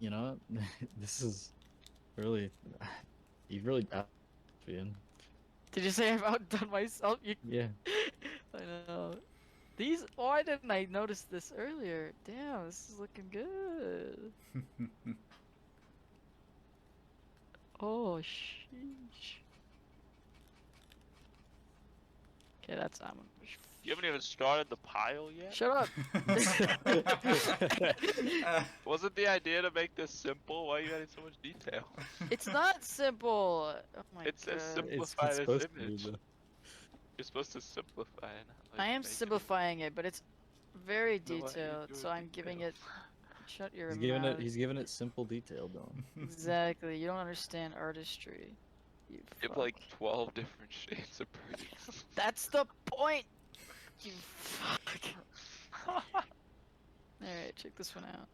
You know what? This is really... You've really... Ian. Did you say I've outdone myself? You... Yeah. I know. These... Why didn't I notice this earlier? Damn, this is looking good. Oh, sheesh. Okay, that's... You haven't even started the pile yet? Shut up! Wasn't the idea to make this simple? Why are you adding so much detail? It's not simple! Oh my It says god. simple. It's Simplify this supposed to be image. the... You're supposed to simplify it. not, I like, am make it- simplifying it, but it's very No, why are you detailed, doing so I'm giving detail? it... Shut your He's giving mouth. he's giving it simple detail, Dylan. Exactly, you don't understand artistry. You You have fuck. like 12 different shades of pretty. That's the point! You fuck. Alright, check this one out.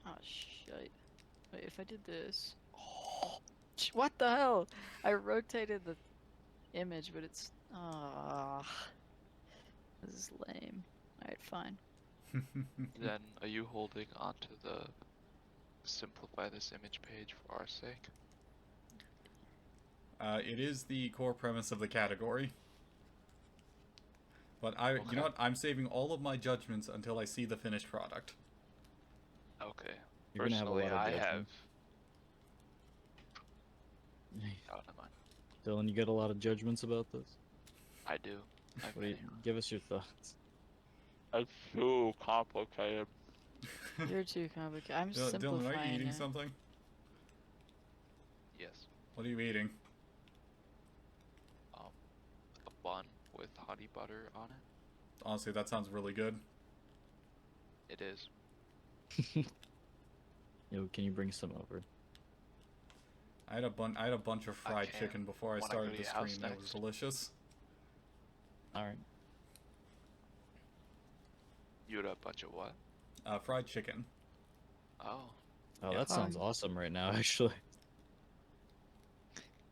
Oh, shite. Wait, if I did this... What the hell? I rotated the image, but it's... Ah, this is lame. Alright, fine. Then are you holding onto the simplify this image page for our sake? It is the core premise of the category. But you Okay. know what? I'm saving all of my judgments until I see the finished product. Okay. You're gonna have a Personally, lot of I have. judgments. Oh, never mind. Dylan, you got a lot of judgments about this? I do. What do you, give us your thoughts. It's too complicated. You're too complicated. I'm Dylan, simplifying are you eating it. something? Yes. What are you eating? A bun with honey butter on it. Honestly, that sounds really good. It is. Yo, can you bring some over? I had a bunch of fried can. chicken before I Wanna go started to the your house stream. It was next? delicious. Alright. You had a bunch of what? Fried chicken. Oh. Oh, Yeah. that sounds Fine. awesome right now, actually.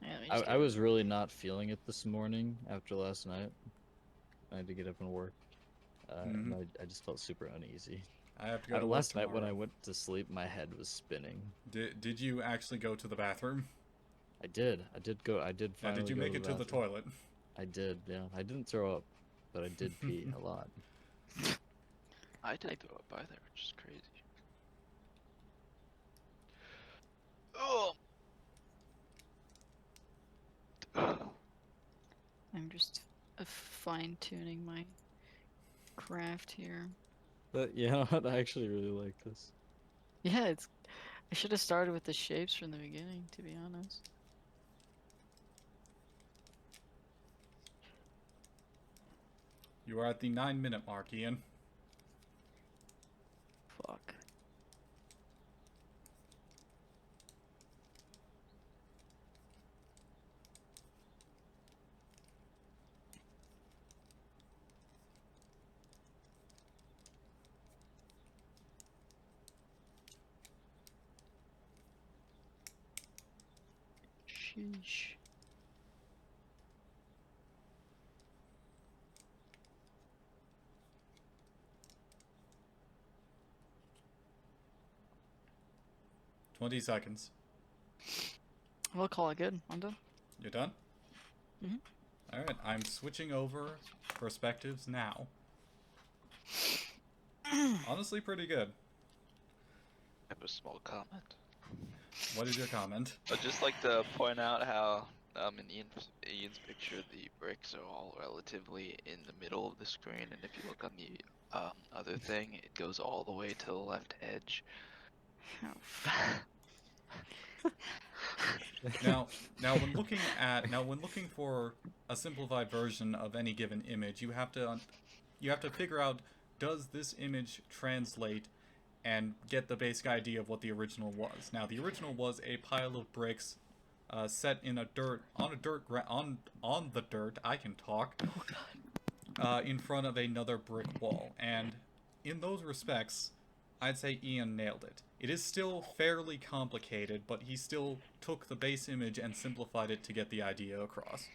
Yeah, let me just I do was really not feeling it this morning after last night. I had to get up and work. And I just felt super uneasy. I have to go to work Last night when I tomorrow. went to sleep, my head was spinning. Did you actually go to the bathroom? I did go. I did Now, finally did you go make to it the to the bathroom. toilet? I did, yeah. I didn't throw up, but I did pee a lot. I did throw up by there, which is crazy. Oh. I'm just fine tuning my craft here. But you know what? I actually really like this. Yeah, it's. I should have started with the shapes from the beginning, to be honest. You are at the 9-minute mark, Ian. Sheesh. "20 seconds. We'll call it good. I'm done. You're done? Mhm. Alright, I'm switching over perspectives now. Honestly, pretty good. I have a small comment. What is your comment? I'd just like to point out how in Ian's picture, the bricks are all relatively in the middle of the screen, and if you look on the other thing, it goes all the way to the left edge. Now, when looking for a simplified version of any given image, you have to figure out, does this image translate and get the basic idea of what the original was. Now, the original was a pile of bricks set in a dirt on the dirt. I can talk. In front of another brick wall, and in those respects, I'd say Ian nailed it. It is still fairly complicated, but he still took the base image and simplified it to get the idea across.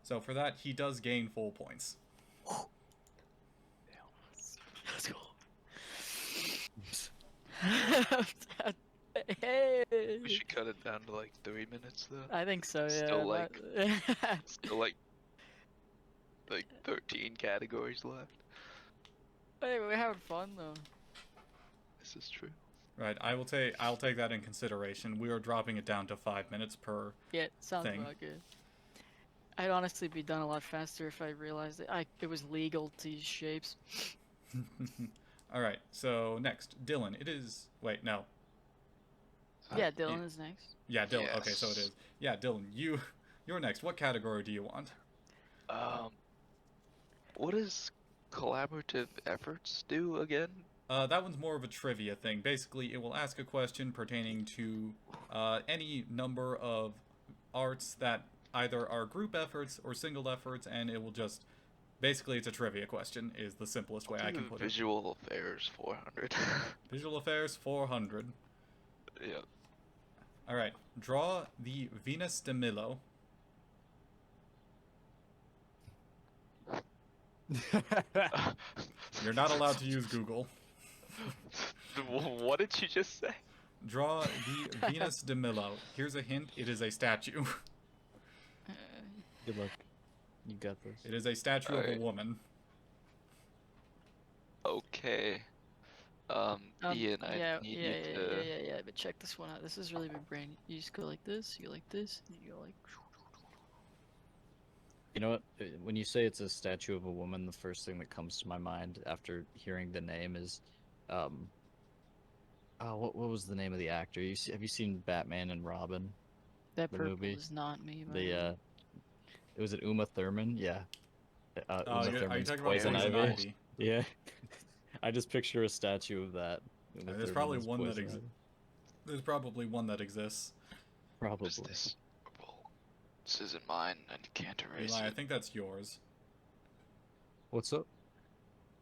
So for that, he does gain full points. Let's go. Hey. We should cut it down to like 3 minutes though. I think so. Yeah. Still like- but- Still like 13 categories left. Hey, we're having fun though. This is true. Right, I'll take that in consideration. We are dropping it down to 5 minutes per. Yeah, sounds Thing. about good. I'd honestly be done a lot faster if I realized that it was legal to use shapes. Alright, so next, Dylan. It is. Wait, no. Yeah, Dylan is next. Yeah, Dylan. Okay, so it Yes. is. Yeah, Dylan, you're next. What category do you want? What does collaborative efforts do again? That one's more of a trivia thing. Basically, it will ask a question pertaining to any number of arts that either are group efforts or single efforts, and it will just... Basically, it's a trivia question, is the simplest way I can put it. Visual Affairs 400. Visual Affairs 400. Yeah. Alright, draw the Venus de Milo. You're not allowed to use Google. What did you just say? Draw the Venus de Milo. Here's a hint, it is a statue. Good luck. You got this. It is a statue of a Alright. woman. Okay. Ian, I need you to. Yeah. But check this one out. This is really big brain. You just go like this. You go like this. And you go like. You know what? When you say it's a statue of a woman, the first thing that comes to my mind after hearing the name is, what was the name of the actor? Have you seen Batman and Robin? That The purple movie? is not me. by the way. The was it Uma Thurman? Yeah. Uma Are you Thurman's talking about Poison Poison Ivy. Ivy? Yeah. I just picture a statue of that. Uma There's Thurman probably as one that Poison exists. Ivy. There's probably one that exists. Probably. What is this? Purple. This isn't mine, and you can't erase Eli, I it. think that's yours. What's up?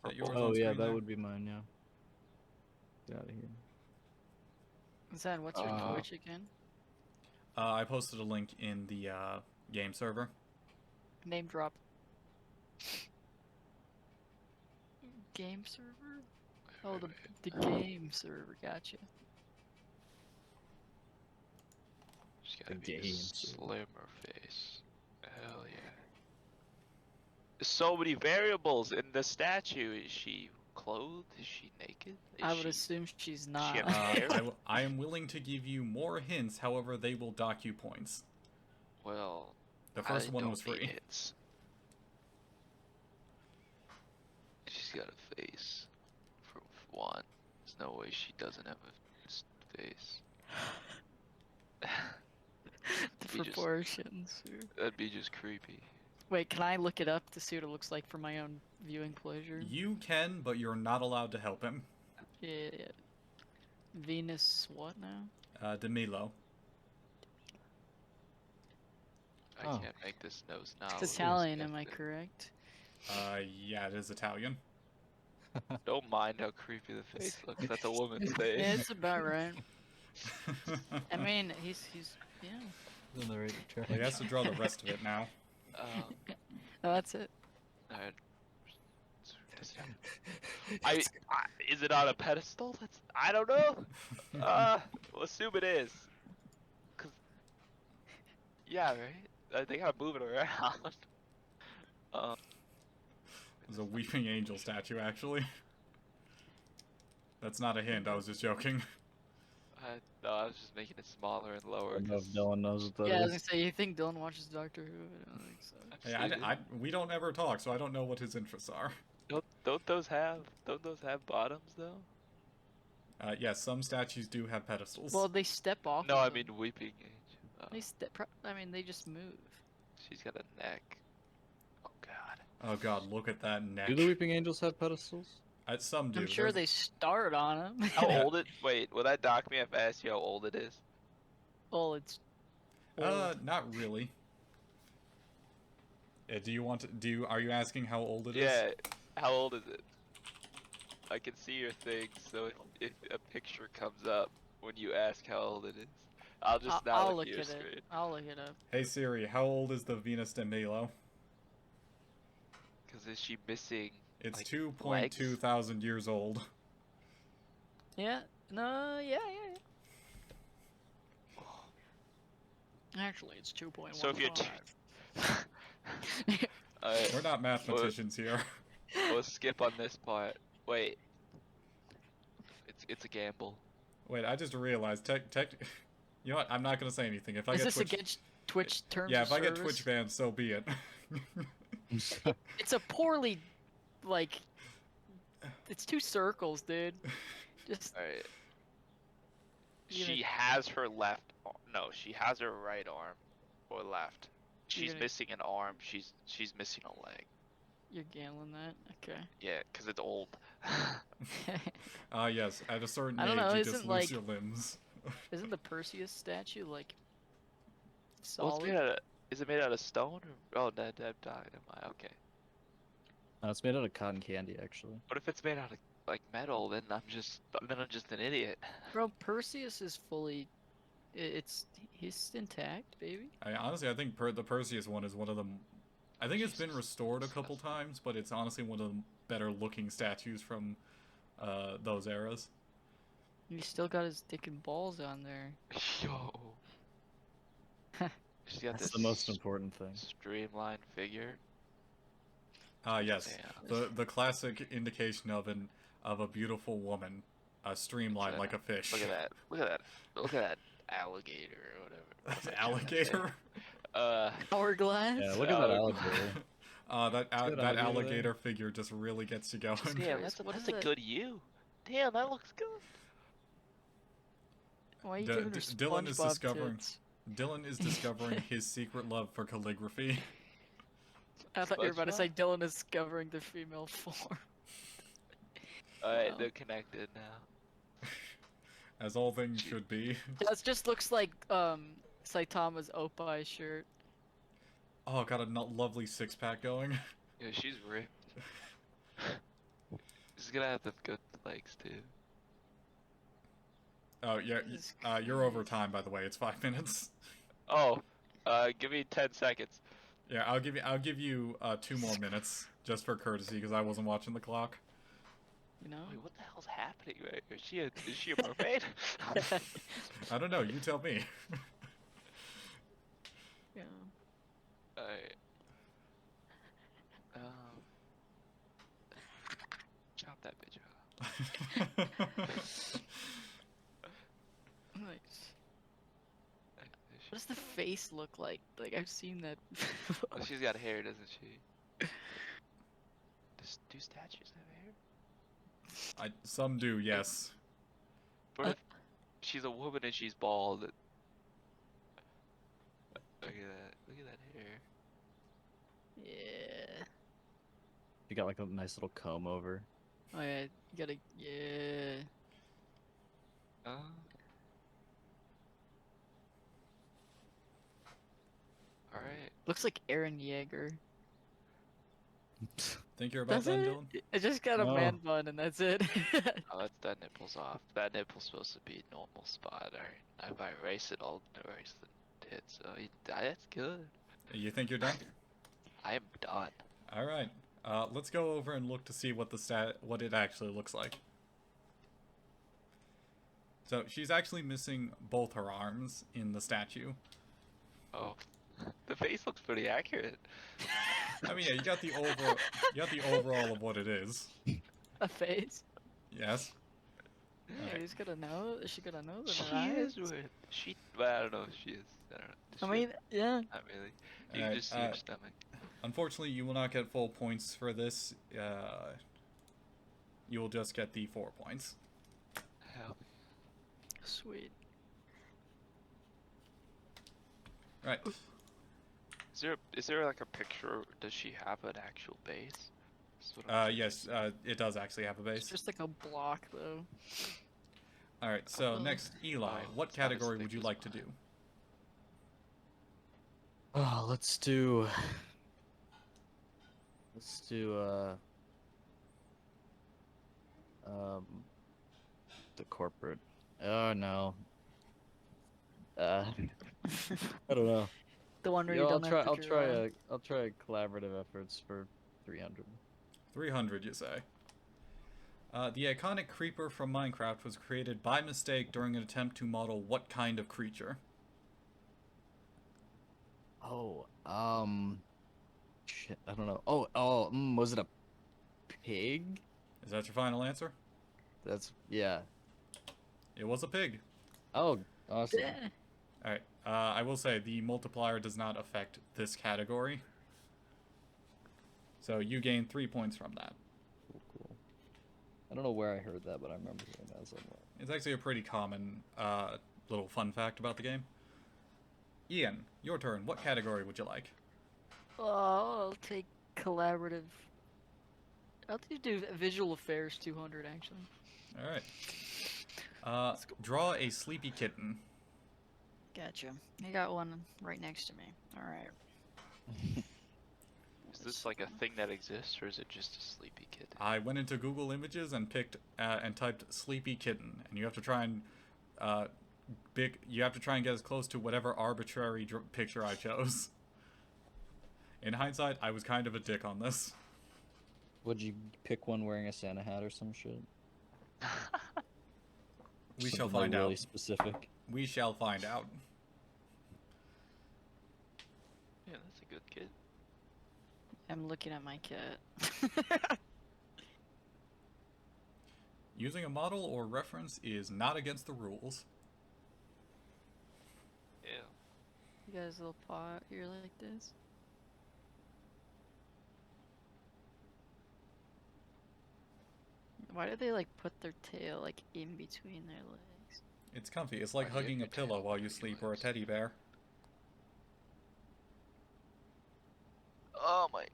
Is that yours Oh on yeah, screen that there? would be mine. Yeah. Get out of here. Zan, what's your Twitch again? I posted a link in the game server. Name drop. Game server? Oh, the game server. Gotcha. She's gotta The be a game. slimmer face. Hell yeah. There's so many variables in the statue. Is she clothed? Is she naked? Is I would she... assume she's she not. have hair? I am willing to give you more hints, however, they will dock you points. Well, The first I one don't was need free. hits. She's got a face. For one, there's no way she doesn't have a face. The be just- proportions. That'd be just creepy. Wait, can I look it up to see what it looks like for my own viewing pleasure? You can, but you're not allowed to help him. Yeah. Venus, what now? De Milo. I Oh. can't make this nose now. It's Italian, am I correct? Yeah, it is Italian. Don't mind how creepy the face looks. That's a woman's face. Yeah, it's about right. I mean, he's yeah. Then they're ready to Well, he charge. has to draw the rest of it now. Um, No, that's it. alright. I, is it on a pedestal? I don't know. We'll assume it is. Cause yeah, right. They gotta move it around. Um, There's a weeping angel statue, actually. That's not a hint. I was just joking. no, I was just making it smaller and I lower. don't know if 'Cause no one knows what that Yeah, I was is. gonna say, you think Dylan watches Doctor Who? I don't think so. Hey, I've seen it. we don't ever talk, so I don't know what his interests are. Don't those have bottoms though? Yes, some statues do have pedestals. Well, they step off. No, of I them. mean weeping angel. Oh, They step. I mean, they just move. she's got a neck. Oh god. Oh god, look at that neck. Do the Weeping Angels have pedestals? Some do. I'm sure There's- they start on them. How old it? Wait, will that dock me if I ask you how old it is? Well, it's. old. Not really. Do you want to? Are you asking how old it is? Yeah. How old is it? I can see your thing, so if a picture comes up when you ask how old it is, I'll just not I'll look look at your at screen. it. I'll look it up. Hey Siri, how old is the Venus de Milo? Cause is she missing? It's Like, 2.2 thousand years old. Yeah. No. Yeah. Actually, it's 2.1. So if you're We're not mathematicians here. We'll skip on this part. Wait. It's a gamble. Wait, I just realized. You know what? I'm not gonna say anything. If I Is get this Twitch, against Twitch terms yeah, of if I get service? Twitch banned, so be it. It's a poorly, like. It's two circles, dude. Just. Alright. You're She gonna- has her left. No, she has her right arm or left. You're She's gonna- missing an arm. She's missing a leg. You're gambling that? Okay. Yeah, cause it's old. Yes. At a certain I don't age, know, you just isn't, lose like- your limbs. Isn't the Perseus statue like Well, it's solid? made out of, is it made out of stone or? Oh, that dynamite. Okay. No, it's made out of cotton candy, actually. What if it's made out of like metal? Then I'm just an idiot. Bro, Perseus is fully. He's intact, baby. Honestly, I think the Perseus one is one of them. I think it's been restored a couple times, but it's honestly one of the better looking statues from those eras. He still got his dick and balls on there. Yo. She's got That's this the most important thing. streamlined figure. Yes. Damn. The classic indication of a beautiful woman, streamlined like a fish. Look at that. Look at that. Look at that alligator or whatever. What's that Alligator. Hourglass. Yeah, look at that alligator. That Good that alligator alligator there. figure just really gets you going. Damn, Chris, that's what a is it? good you. Damn, that looks good. Why are you D- giving her D- Dylan is SpongeBob discovering- tits? Dylan is discovering his secret love for calligraphy. I thought you were about to say SpongeBob? Dylan is discovering the female form. Alright, Wow. they're connected now. As all things should be. That just looks like Saitama's Oppai shirt. Oh, got a lovely six-pack going. Yeah, she's ripped. She's gonna have the good legs too. Oh yeah, Jesus you're over Christ. time, by the way. It's 5 minutes. Oh, give me 10 seconds. Yeah, I'll give you 2 more minutes just for courtesy because I wasn't watching the clock. You know? Wait, what the hell's happening right here? Is she a mermaid? I don't know. You tell me. Yeah. Alright. Chop that bitch out. Nice. What does the face look like? Like I've seen that. before. Oh, she's got hair, doesn't she? Do statues have hair? Some do, yes. What if she's a woman and she's bald? Look at that. Look at that hair. Yeah. You got like a nice little comb over. Oh yeah. You gotta. Yeah. Alright. Looks like Aaron Yeager. Think you're about Does done, it? Dylan? I just got a No. man bun and that's it. Oh, that's that nipple's off. That nipple's supposed to be normal spot. Alright. If I erase it, I'll erase it, so that's good. You think you're done? I am done. All right. Let's go over and look to see what what it actually looks like. So she's actually missing both her arms in the statue. Oh, the face looks pretty accurate. I mean, yeah, you got the overall of what it is. A face. Yes. Yeah, Alright. who's gonna know? Is she gonna know that She her eyes? is weird. Well, I don't know if she is. I don't know. Does I she? mean, yeah. Not really. You can Alright, just see her stomach. Unfortunately, you will not get full points for this. You will just get the 4 points. Hell. Sweet. Right. Is there like a picture? Does she have an actual base? That's what I'm Yes, it does actually have a It's base. just like a block, though. Alright, so next, Eli, Oh, what it's not as category thick would you as like to do? mine. Oh, let's do the corporate. Oh no. I don't know. The one where Yo, you I'll don't try. have to I'll try draw. a. I'll try collaborative efforts for 300. 300, you say? The iconic creeper from Minecraft was created by mistake during an attempt to model what kind of creature? Oh, shit. I don't know. Was it a pig? Is that your final answer? Yeah. It was a pig. Oh, awesome. Yeah. Alright, I will say the multiplier does not affect this category. So you gain 3 points from that. Cool. I don't know where I heard that, but I remember hearing that somewhere. It's actually a pretty common little fun fact about the game. Ian, your turn. What category would you like? Oh, I'll take collaborative. I'll do visual affairs 200 actually. Alright. Draw a sleepy kitten. Gotcha. I got one right next to me. All right. Is this like a thing that exists, or is it just a sleepy kid? I went into Google Images and picked and typed sleepy kitten, and you have to try and get as close to whatever arbitrary picture I chose. In hindsight, I was kind of a dick on this. Would you pick one wearing a Santa hat or some shit? We shall Something, like, find really out. specific. We shall find out. Yeah, that's a good kid. I'm looking at my cat. Using a model or reference is not against the rules. Yeah. You guys little paw out here like this. Why do they like put their tail like in between their legs? It's comfy. It's like Why do you hugging a have your pillow tail while you between sleep your or a legs? teddy bear. Oh my.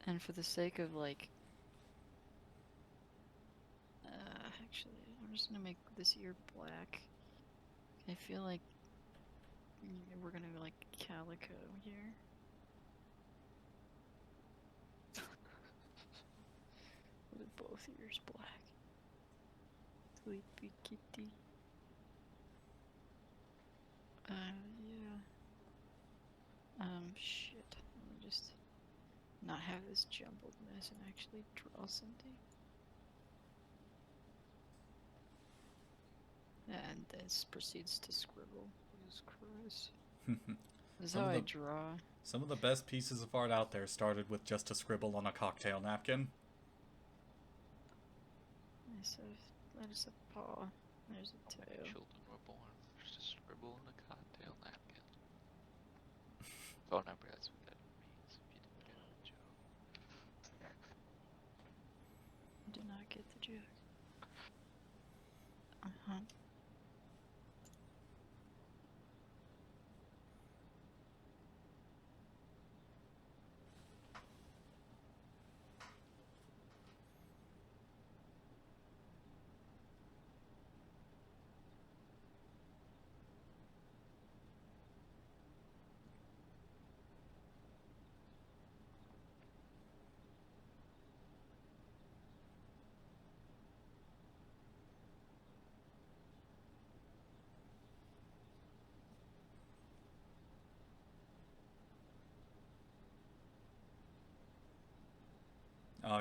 And for the sake of like, actually, I'm just gonna make this ear black. I feel like we're gonna go like calico here. With both ears black. Sleepy kitty. Yeah. Shit. Let me just not have this jumbled mess and actually draw something. And this proceeds to scribble. Jesus Christ. This is Some how of I the- draw. Some of the best pieces of art out there started with just a scribble on a cocktail napkin. That is a paw. There's a tail. Children were born with just a scribble and a cocktail napkin. Phone number, that's what that means if you didn't get the joke. Did not get the joke. Uh-huh.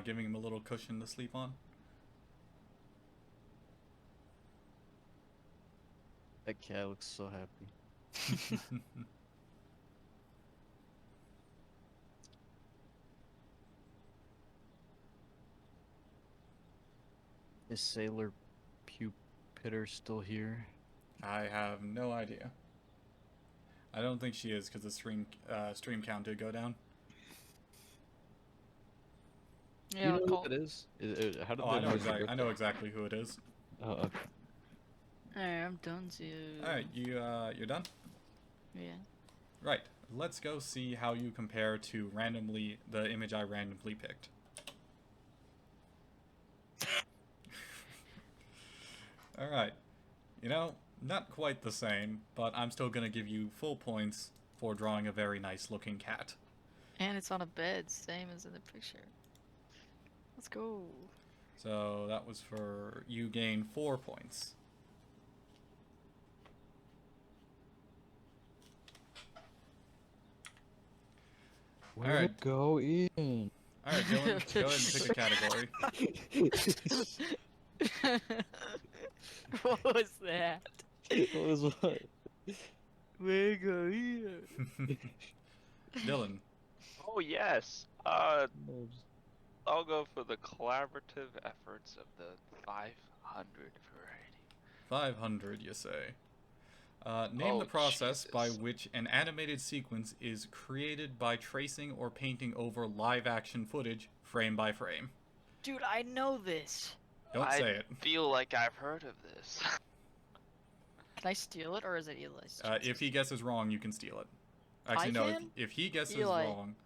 giving him a little cushion to sleep on. That cat looks so happy. Is Sailor Pupitter still here? I have no idea. I don't think she is because the stream count did go down. You Yeah, know call. who it is? How did Oh, they I know know exactly. I know exactly who it is. Oh, okay. Alright, I'm done too. All right, you're done. Yeah. Right. Let's go see how you compare to the image I randomly picked. All right. You know, not quite the same, but I'm still gonna give you full points for drawing a very nice looking cat. And it's on a bed, same as in the picture. Let's go. So that was for you gain 4 points. Where All to right. go in? All right, Dylan, go ahead and pick a category. What was that? What was what? We go here. Dylan. Oh yes. I'll go for the collaborative efforts of the 500 variety. 500, you say. Name the Oh, process by Jesus. which an animated sequence is created by tracing or painting over live-action footage, frame by frame. Dude, I know this. Don't I say it. feel like I've heard of this. Can I steal it, or is it Eli's? If he guesses wrong, you can steal it. Actually, I no. can? If he guesses Eli. wrong,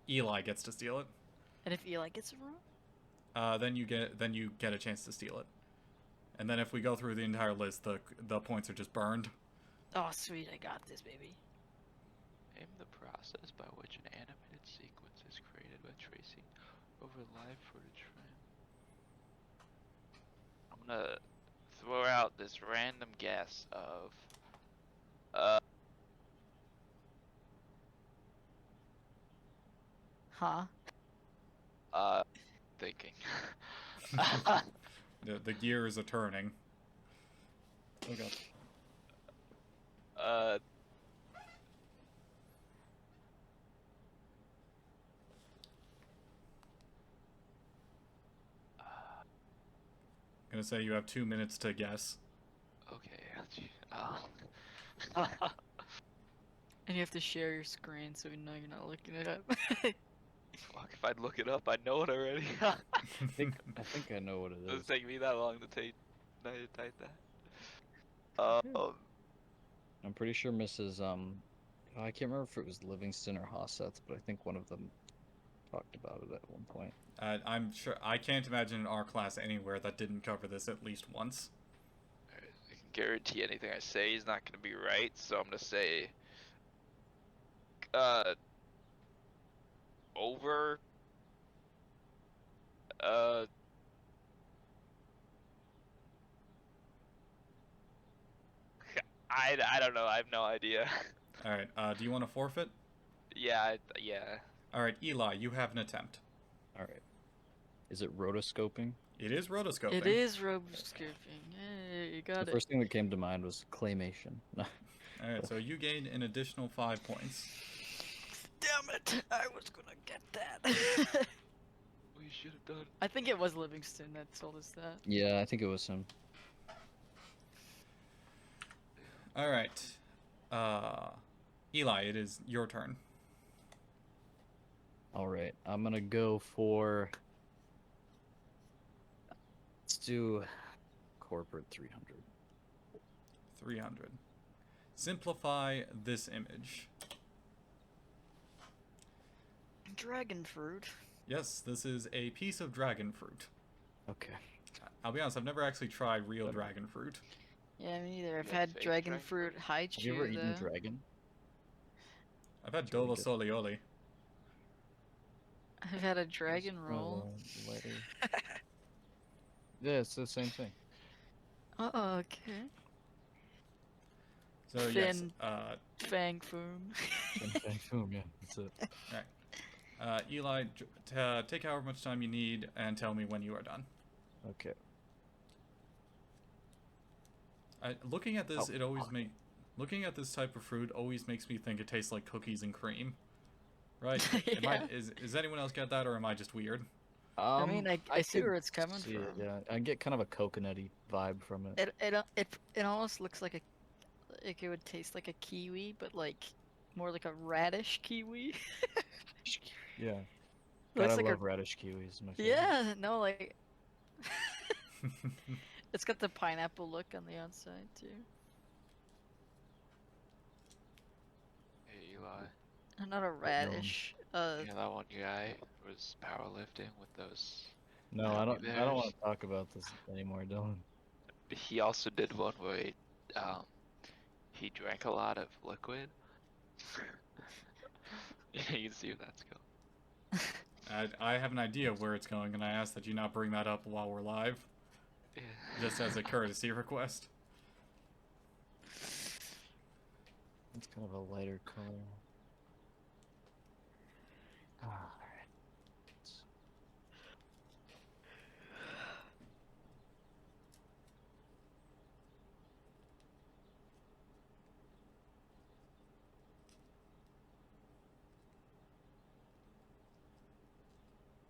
Eli gets to steal it. And if Eli gets it wrong? Then you get a chance to steal it. And then if we go through the entire list, the points are just burned. Oh, sweet, I got this, baby. Name the process by which an animated sequence is created by tracing over live footage frame. I'm gonna throw out this random guess of Huh? thinking. The gears are turning. Oh god. I'm gonna say you have 2 minutes to guess. Okay. And you have to share your screen so we know you're not looking it up. Fuck, if I'd look it up, I'd know it already. I think I know what it Doesn't is. take me that long to type that. I'm pretty sure Mrs. I can't remember if it was Livingston or Hosseth, but I think one of them talked about it at one point. I'm sure I can't imagine in our class anywhere that didn't cover this at least once. I can guarantee anything I say is not gonna be right, so I'm gonna say over I don't know, I have no idea. All right. Do you want to forfeit? Yeah. All right, Eli, you have an attempt. All right. Is it rotoscoping? It is rotoscoping. It is rotoscoping. Hey, you got The it. first thing that came to mind was claymation. All right, so you gained an additional 5 points. Damn it! I was gonna get that. We should have done. I think it was Livingston that told us that. Yeah, I think it was him. All right. Eli, it is your turn. All right, I'm gonna go for. Let's do corporate 300. 300. Simplify this image. Dragon fruit. Yes, this is a piece of dragon fruit. Okay. I'll be honest, I've never actually tried real dragon fruit. Yeah, me neither. I've Yeah, had fake dragon dragon fruit fruit. haichu. Have you ever eaten though. dragon? I've had It's really Dovo good. Solioli. I've had a dragon roll. Letter. Yeah, it's the same thing. Oh, okay. So yes, Thin. Fang foom. Yeah, that's it. Eli, take however much time you need and tell me when you are done. Okay. Looking at this, Oh, fuck. looking at this type of fruit always makes me think it tastes like cookies and cream. Right? Yeah. Is anyone else get that, or am I just weird? I mean, I see could where it's coming see from. it, yeah, I get kind of a coconutty vibe from it. It almost looks like it would taste like a kiwi, but like more like a radish kiwi. Yeah. It God, I looks like a love radish kiwis. My favorite. yeah, no, like it's got the pineapple look on the outside too. Hey Eli, Not a radish. you know that one guy was powerlifting with those No, I gummy don't. I don't want bears? to talk about this anymore, Dylan. He also did one where um, he drank a lot of liquid. Yeah, you can see where that's going. I have an idea of where it's going, and I ask that you not bring that up while we're live, Yeah. just as a courtesy request. It's kind of a lighter color. Alright.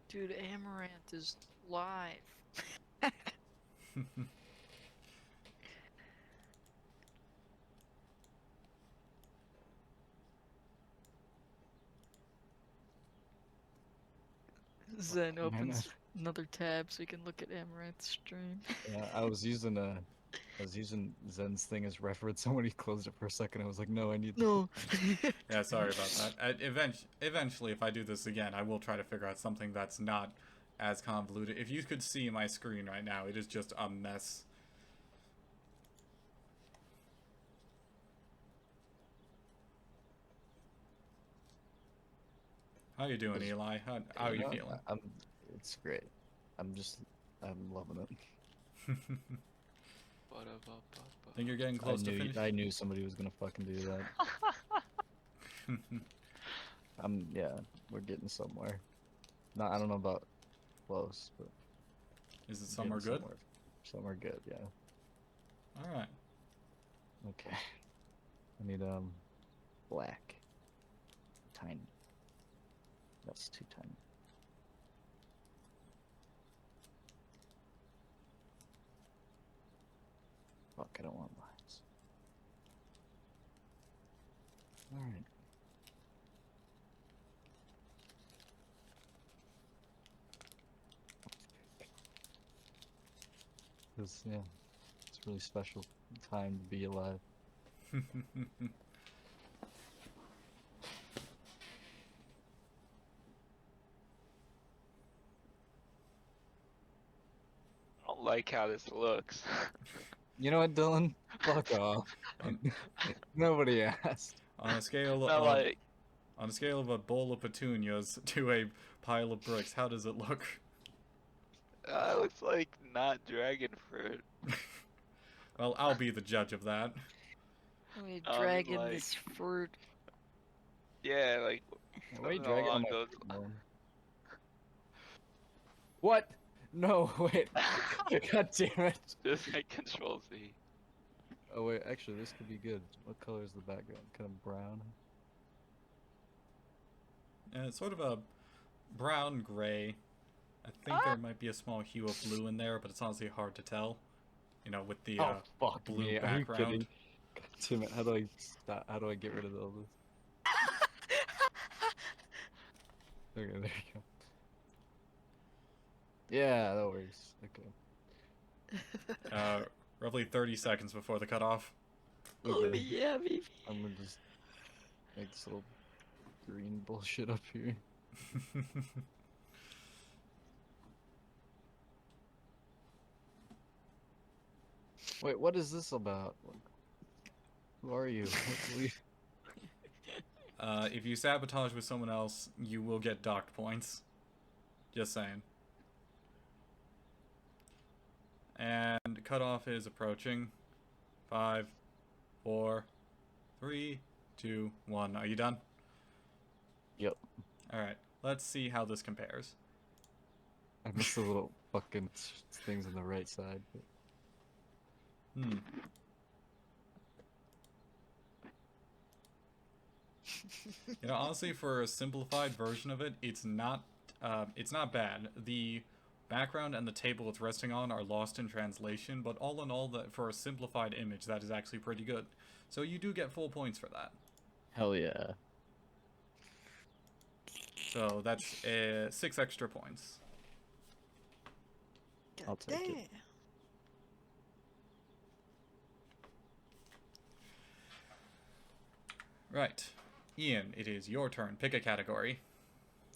Dude, Amaranth is live. Zen Man, opens another tab so you can look at Amaranth's stream. yeah, I was using Zen's thing as reference, and when he closed it for a second, I was like, no, I need. No. Yeah, sorry about that. Eventually, if I do this again, I will try to figure out something that's not as convoluted. If you could see my screen right now, it is just a mess. How you doing, Eli? How are you feeling? It's great. I'm loving it. Think you're getting close to finish? I knew somebody was gonna fucking do that. Yeah, we're getting somewhere. No, I don't know about close, but Is it we're somewhere getting good? Somewhere good, yeah. All right. Okay. I need black. Tiny. That's too tiny. Fuck, I don't want lines. Alright. This, yeah, it's a really special time to be alive. I don't like how this looks. You know what, Dylan? Fuck off. Nobody asked. On a scale Not of like on a scale of a bowl of petunias to a pile of bricks, how does it look? it looks like not dragon fruit. Well, I'll be the judge of that. Let me I mean, drag in like- this fruit. Yeah, like Why are you something dragging on along my those phone? What? No, wait. God damn it. just like Control Z. Oh wait, actually this could be good. What color is the background? Kind of brown? It's sort of a brown gray. I think there might be a small hue of blue in there, but it's honestly hard to tell. You know, with the Fuck blue me. Are you background. kidding? God damn it, how do I stop? How do I get rid of all this? Okay, there you go. Yeah, that works. Okay. Roughly 30 seconds before the cutoff. Oh Okay. yeah, baby. I'm gonna just make this little green bullshit up here. Wait, what is this about? Who are you? If you sabotage with someone else, you will get docked points. Just saying. And cutoff is approaching. 5, 4, 3, 2, 1. Are you done? Yep. Alright. Let's see how this compares. I missed the little fucking things on the right side. Hmm. You know, honestly, for a simplified version of it, it's not bad. The background and the table it's resting on are lost in translation, but all in all, that for a simplified image, that is actually pretty good. So you do get full points for that. Hell yeah. So that's 6 extra points. I'll take it. Damn. Right. Ian, it is your turn. Pick a category.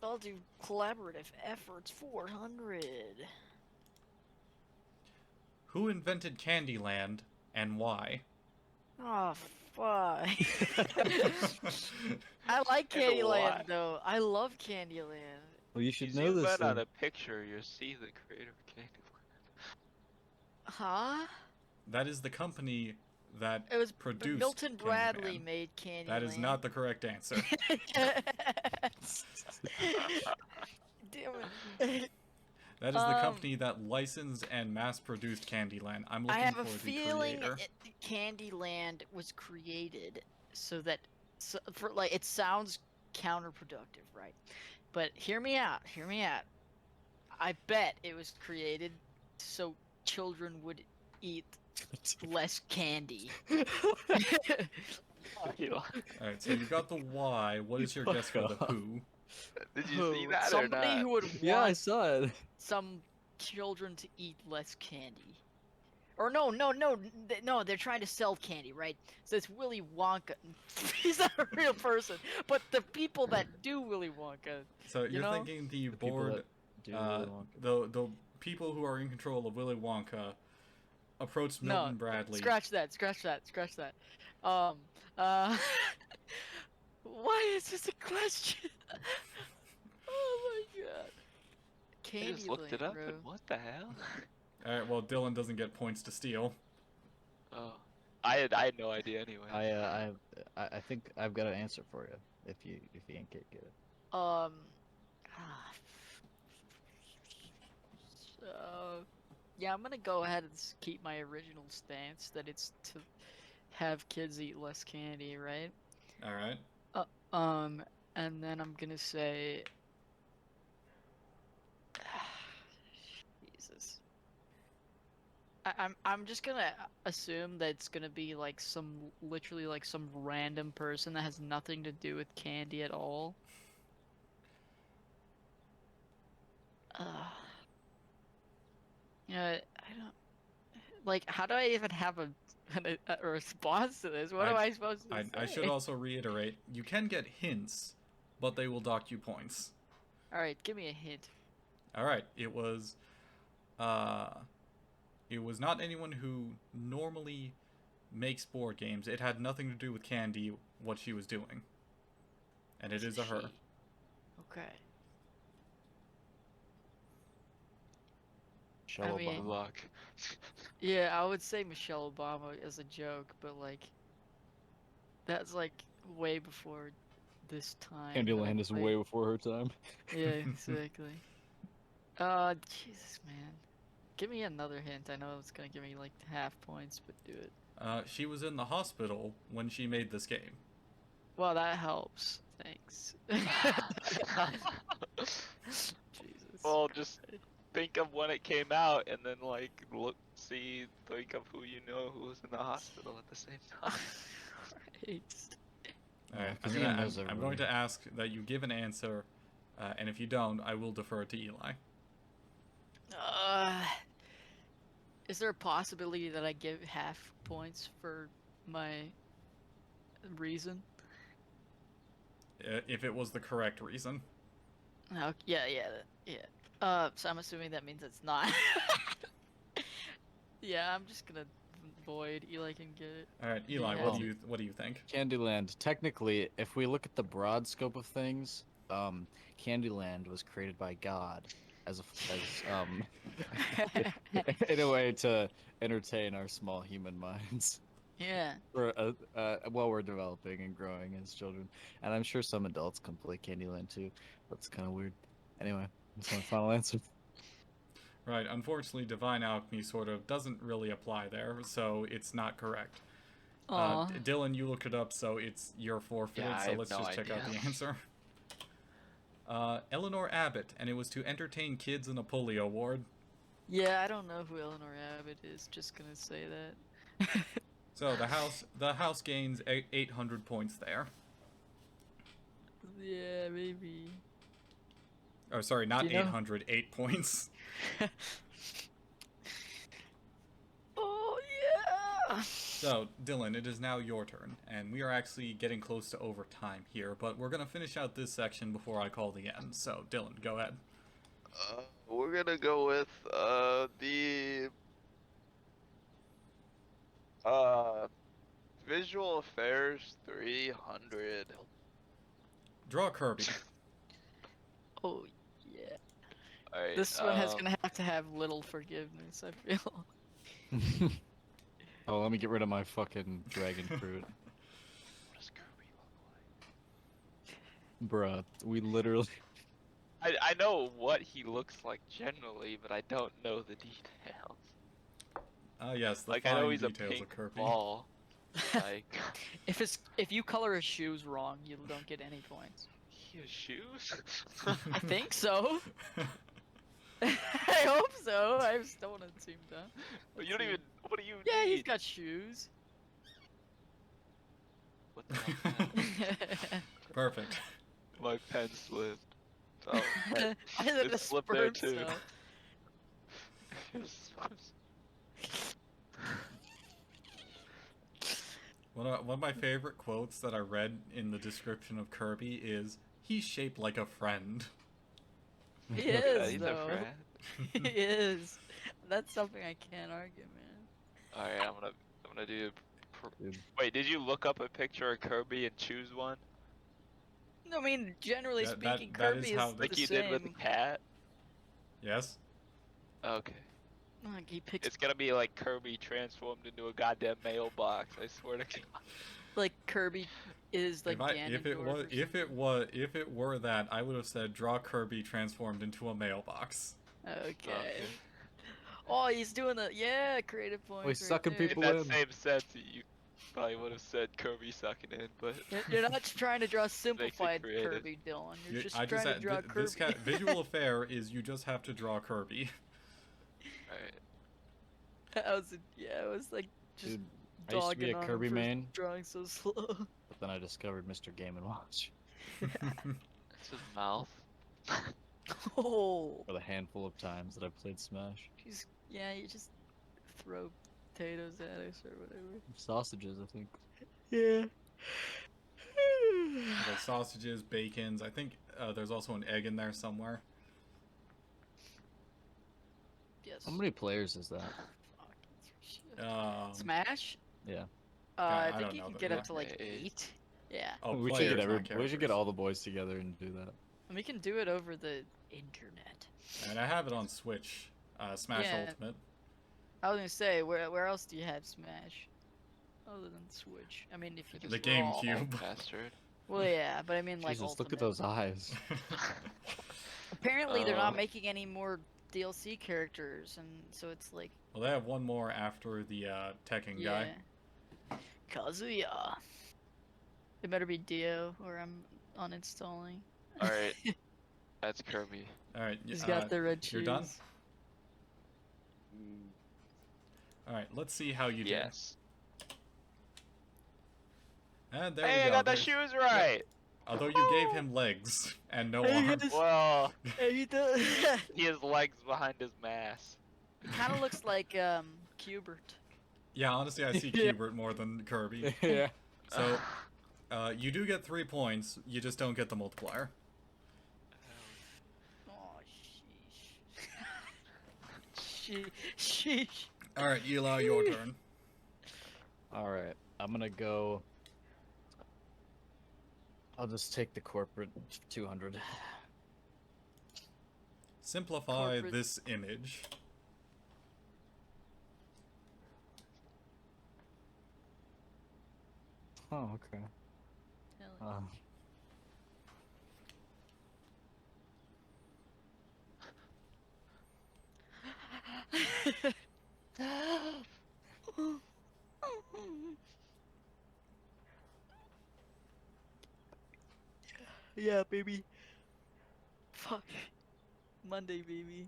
I'll do collaborative efforts 400. Who invented Candyland and why? Oh, fuck. I like And Candyland, why? though. I love Candyland. Well, you should You know zoom this in on then. a picture, you'll see the creator of Candyland. Huh? That is the company that It was produced Milton Bradley Candyman. made Candyland. That is not the correct answer. Damn it. That is the company that licensed and mass-produced Candyland. I'm I looking have a for the feeling creator. Candyland was created so that for like it sounds counterproductive, right? But hear me out. Hear me out. I bet it was created so children would eat less candy. Alright, so you got the why. What is your guess for the Fuck off. who? Did you see that or Somebody not? who would Yeah, I want saw it. some children to eat less candy. Or no, they're trying to sell candy, right? So it's Willy Wonka. He's not a real person, but the people that do Willy Wonka. So you're know? thinking the The people board, that do Willy Wonka. the people who are in control of Willy Wonka approached No, Milton Bradley. Scratch that. Um, uh, why is this a question? Oh my god. I just looked it Candyland, up bro. and what the hell? Alright, well, Dylan doesn't get points to steal. Oh, I had no idea anyway. I think I've got an answer for you if you ain't get it. Ah, so, yeah, I'm gonna go ahead and keep my original stance that it's to have kids eat less candy, right? Alright. And then I'm gonna say, Jesus. I'm just gonna assume that it's gonna be like literally like some random person that has nothing to do with candy at all. You know, I don't like. How do I even have a response to this? What am I supposed to say? I should also reiterate, you can get hints, but they will dock you points. All right, give me a hint. Alright, it was not anyone who normally makes board games. It had nothing to do with candy, what she was doing. And it is a her. Okay. Michelle mean- Obama. Luck. Yeah, I would say Michelle Obama as a joke, but like, that's like way before this time. that I Candyland is played. way before her time. Yeah, exactly. Jesus, man. Give me another hint. I know it's gonna give me like half points, but do it. She was in the hospital when she made this game. Well, that helps. Thanks. Jesus. Well, just think of when it came out and then like think of who you know who was in the hospital at the same time. Right. Alright, 'cause Ian knows I'm going everybody. to ask that you give an answer, and if you don't, I will defer to Eli. Is there a possibility that I give half points for my reason? If it was the correct reason. Oh, yeah. So I'm assuming that means it's not. Yeah, I'm just gonna void. Eli can get it. Alright, Eli, Yeah. what do you think? Candyland. Technically, if we look at the broad scope of things, Candyland was created by God as in a way to entertain our small human minds. Yeah. for while we're developing and growing as children. And I'm sure some adults can play Candyland too. That's kind of weird. Anyway, that's my final answer. Right, unfortunately, Divine Alchemy sort of doesn't really apply there, so it's not correct. Aw. Dylan, you looked it up, so you're forfeited, Yeah, I so have let's no just check out idea. the answer. Eleanor Abbott, and it was to entertain kids in a polio ward. Yeah, I don't know who Eleanor Abbott is. Just gonna say that. So the house gains 800 points there. Yeah, maybe. Oh, sorry, Do not you know? 800, 8 points. Oh yeah. So, Dylan, it is now your turn, and we are actually getting close to overtime here, but we're gonna finish out this section before I call the end. So, Dylan, go ahead. We're gonna go with the Visual Affairs 300. Draw Kirby. Oh yeah. Alright, This one has gonna have to have little forgiveness. I feel. Oh, let me get rid of my fucking dragon fruit. what does Kirby look like? Bruh, we literally... I know what he looks like generally, but I don't know the details. Yes, the Like I fine know he's a details pink of Kirby. ball. Like If you color his shoes wrong, you don't get any points. he has shoes. I think so. I hope so. I still want to seem dumb. But you don't even. What do you Yeah, need? he's got shoes. What the hell is that? Perfect. My pen slipped. Oh, pen. I had It a slipped there sperm too. cell. One of my favorite quotes that I read in the description of Kirby is, "He's shaped like a friend." He Yeah, is he's though. a friend. He is. That's something I can't argue, man. Alright, I'm gonna do. Dude. Wait, did you look up a picture of Kirby and choose one? No, I mean, generally That- speaking, that Kirby is how is the- Like the you same. did with the cat? Yes? Okay. Like he picks It's gonna be like Kirby transformed into a goddamn mailbox. I swear to God. like Kirby is like if it Ganondorf was or if it were that, I would have said draw Kirby transformed into a mailbox. something. Okay. Okay. Oh, he's doing the creative points. Oh, he's right sucking there. In people that in. same sense, you probably would have said Kirby sucking in, but You're not trying to draw simplified creative. Kirby, Dylan. You're just I trying to said, draw Kirby. this visual affair is you just have to draw Kirby. alright. I was like just Dude, I used to be dogging a on him Kirby for main, drawing so slow. but then I discovered Mr. Game & Watch That's his mouth. Oh, for the handful of times that I played Smash. you just throw potatoes at us or whatever. Sausages, I think. Yeah. Like sausages, bacons. I think there's also an egg in there somewhere. Yes. How many players is that? Fuck, shit. Smash? Yeah. I I think don't you know can that get yet. up to like Eight. 8. Yeah. Oh, we should players, get not we should get characters. all the boys together and do that. And we can do it over the internet. And I have it on Switch. Smash Yeah. Ultimate. I was gonna say, where else do you have Smash? Other than Switch. I mean, if you can The scroll. GameCube. Bastard. Well, yeah, but I mean, like, Jesus, look at Ultimate. those eyes. Apparently, they're not Uh, making any more DLC characters, and so it's like, Well, they have one more after the Tekken yeah. guy. Kazuya. It better be Dio, or I'm uninstalling. Alright. That's Kirby. All right, He's got the red shoes. you're done? All right, let's see how you do. Yes. And there Hey, you I go. got the There's- shoes right! Although you gave him legs and no Hey, arms. yes. Well, Hey, he does. he has legs behind his mass. Kind of looks like Cubert. Yeah, honestly, I see Yeah. Cubert more than Kirby. Yeah. So, you do get 3 points. You just don't get the multiplier. Oh, sheesh. Sheesh. All right, Eli, your turn. All right, I'm gonna go. I'll just take the corporate 200. Simplify Corporate- this image. Oh, okay. Hell yeah, baby. Fuck. Monday, baby.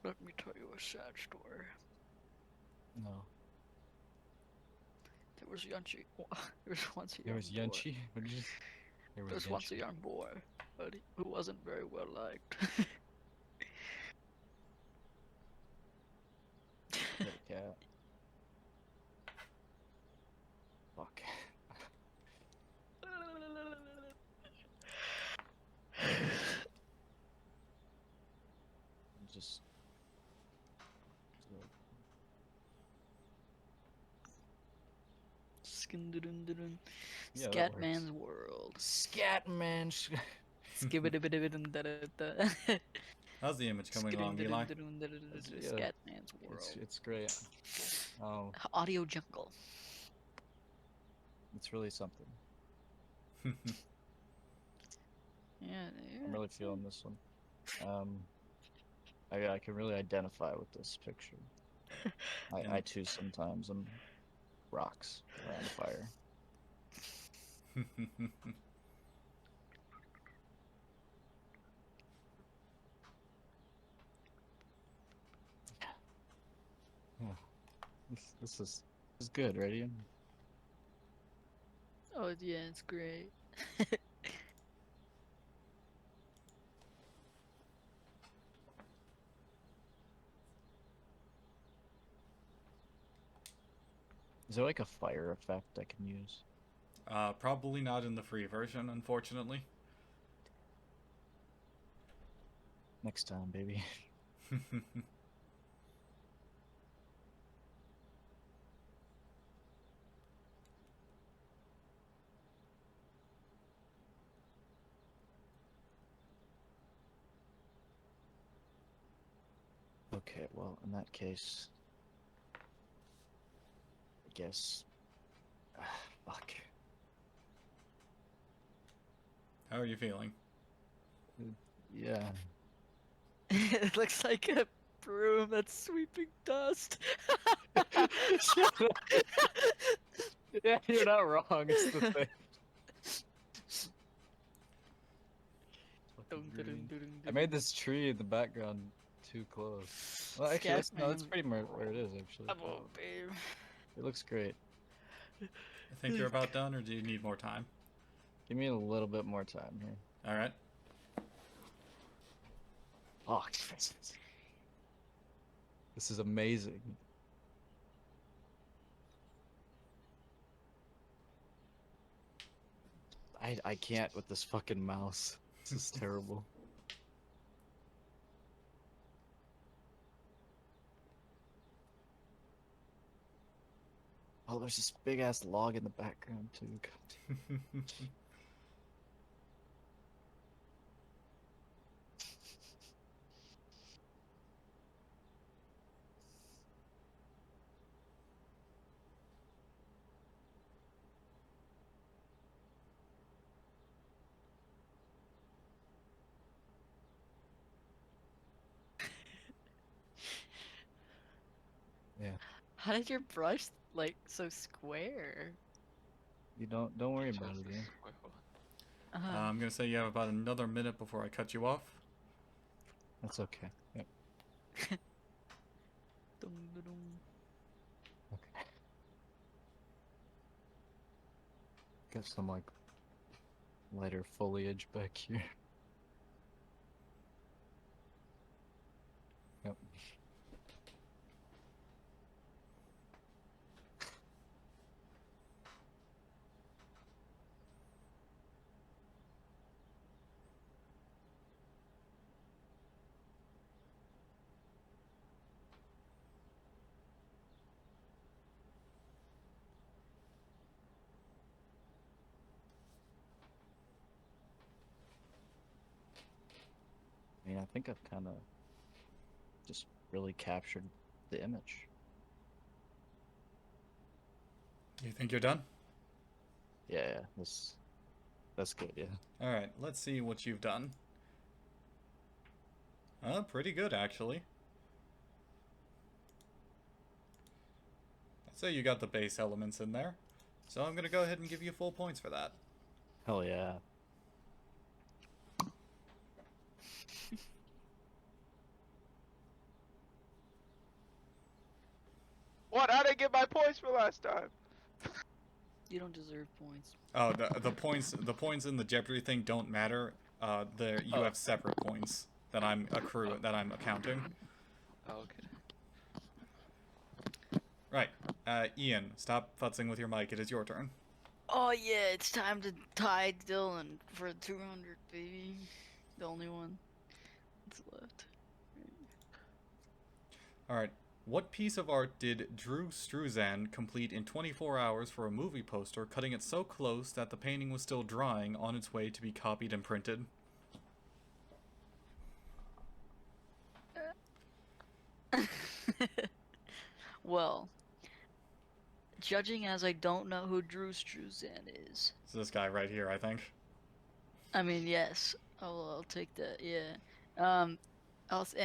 Let me tell you a sad story. No. There was Yunchi. There was once a There young was boy. Yunchi? What did you There There was was once a Yunchi. young boy, but who wasn't very well liked. That cat. Fuck. Just. Skindudundudun. Yeah, that works. Scatman's world. Scatman. Skibidibidibidundadada. How's the image coming along, Eli? Yeah, Scatman's world. it's great. Oh, Audio jungle. it's really something. Yeah, I'm really feeling this one. I can really identify with this picture. Yeah. I too sometimes am rocks around fire. Yeah. This is good, right, Ian? Oh yeah, it's great. Is there like a fire effect I can use? Probably not in the free version, unfortunately. Next time, baby. Okay, well, in that case, I guess. Fuck. How are you feeling? Yeah. It looks like a broom that's sweeping dust. Yeah, you're not wrong. It's the thing. Fucking green. I made this tree in the background too close. Well, actually, that's Scatman's pretty much where it is. Actually, Oh, babe. it looks great. I think you're about done, or do you need more time? Give me a little bit more time here. All right. Oh, this is amazing. I can't with this fucking mouse. This is terrible. Oh, there's this big ass log in the background too. Yeah, How did your brush like so square? you don't worry about it, yeah. I'm gonna say you have about another minute before I cut you off. That's okay. Yep. Dum-dum-dum. Okay. Got some like lighter foliage back here. Yep. I mean, I think I've kind of just really captured the image. You think you're done? Yeah, that's good. Yeah. All right, let's see what you've done. Pretty good, actually. I'd say you got the base elements in there. So I'm going to go ahead and give you full points for that. Hell yeah. What? I didn't get my points for last time. You don't deserve points. Oh, the points in the Jeopardy thing don't matter. You have separate points that I'm accounting. Oh, okay. Right. Ian, stop futzing with your mic. It is your turn. Oh yeah, it's time to tie Dylan for 200, baby. The only one that's left. All right. What piece of art did Drew Struzan complete in 24 hours for a movie poster, cutting it so close that the painting was still drying on its way to be copied and printed? Well, judging as I don't know who Drew Struzan is. It's this guy right here, I think. I mean, yes, I'll take that. Yeah. And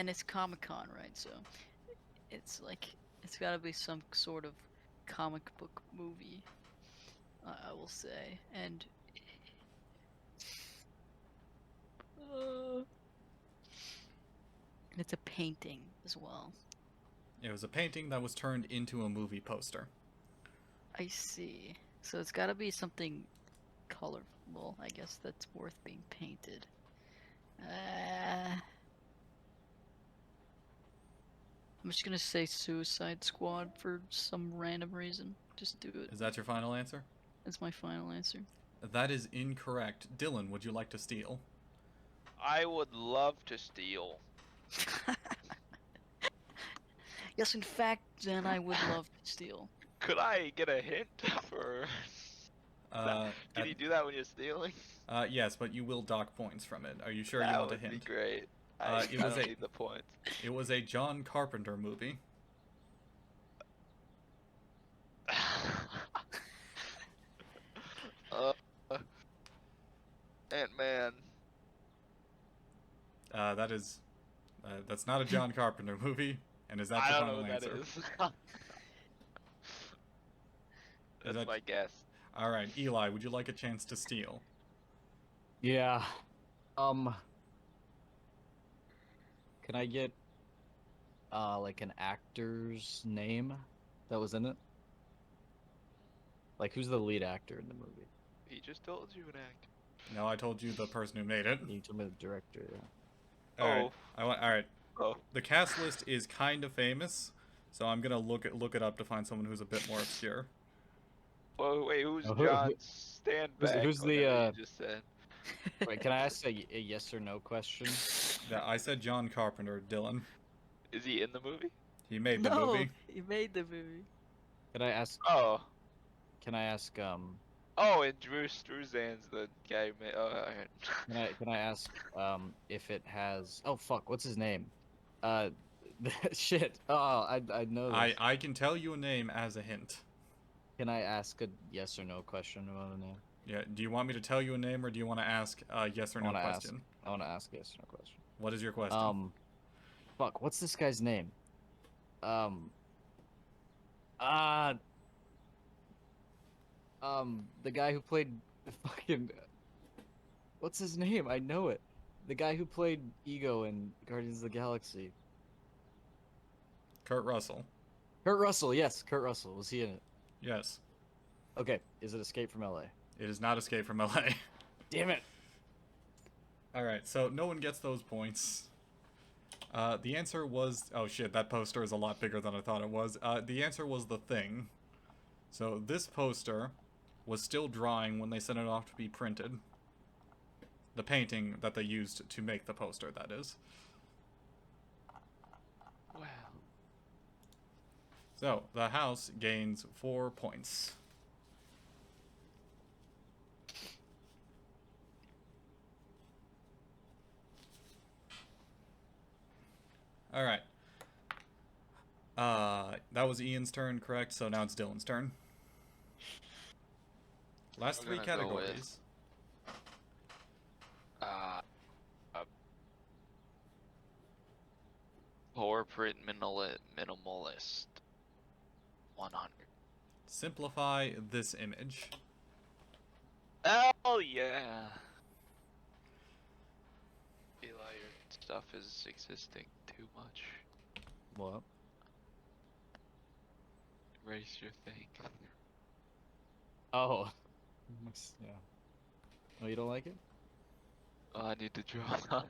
it's Comic-Con, right? So it's like it's got to be some sort of comic book movie. I will say, and it's a painting as well. It was a painting that was turned into a movie poster. I see. So it's got to be something colorful, I guess, that's worth being painted. I'm just gonna say Suicide Squad for some random reason. Just do it. Is that your final answer? That's my final answer. That is incorrect. Dylan, would you like to steal? I would love to steal. Yes, in fact, then I would love to steal. Could I get a hint for? Can you do that when you're stealing? Yes, but you will dock points from it. Are you sure That you want a would hint? be great. It I was don't a- need the points. It was a John Carpenter movie. Ant-Man. That's not a John Carpenter movie. And is that I your don't know final what that answer? is. Is That's that- my guess. All right, Eli, would you like a chance to steal? Yeah. Can I get like an actor's name that was in it? Like who's the lead actor in the movie? He just told you an act. No, I told you the person who made it. You told me the director, yeah. All right. All right. Oh. The cast list is kind of famous, so I'm gonna look it up to find someone who's a bit more obscure. Whoa, wait, who's Oh, John? Stand back. who's on the, that you just said. Wait, can I ask a yes or no question? Yeah, I said John Carpenter, Dylan. Is he in the movie? He made the No, movie. he made the movie. Can I ask? Oh. Oh, and Drew Struzan's the guy who made. Oh, alright. Can I ask if it has? Oh fuck, what's his name? Shit. Oh, I know this. I can tell you a name as a hint. Can I ask a yes or no question about a name? Yeah. Do you want me to tell you a name, or do you want to ask a yes or no question? I want to ask a yes or no question. What is your question? Fuck, what's this guy's name? The guy who played fucking. What's his name? I know it. The guy who played Ego in Guardians of the Galaxy. Kurt Russell. Kurt Russell, yes, Kurt Russell. Was he in it? Yes. Okay, is it Escape from LA? It is not Escape from LA. Damn it! All right, so no one gets those points. The answer was... Oh shit, that poster is a lot bigger than I thought it was. The answer was The Thing. So this poster was still drying when they sent it off to be printed. The painting that they used to make the poster, that is. Wow. So, the house gains 4 points. Alright. That was Ian's turn, correct? So now it's Dylan's turn. Last We're 3 gonna go with- categories. Corporate minimalist. 100. Simplify this image. Oh yeah. Feel like your stuff is existing too much. What? Erase your thing. Oh. Yeah. Oh, you don't like it? Oh, I need to draw.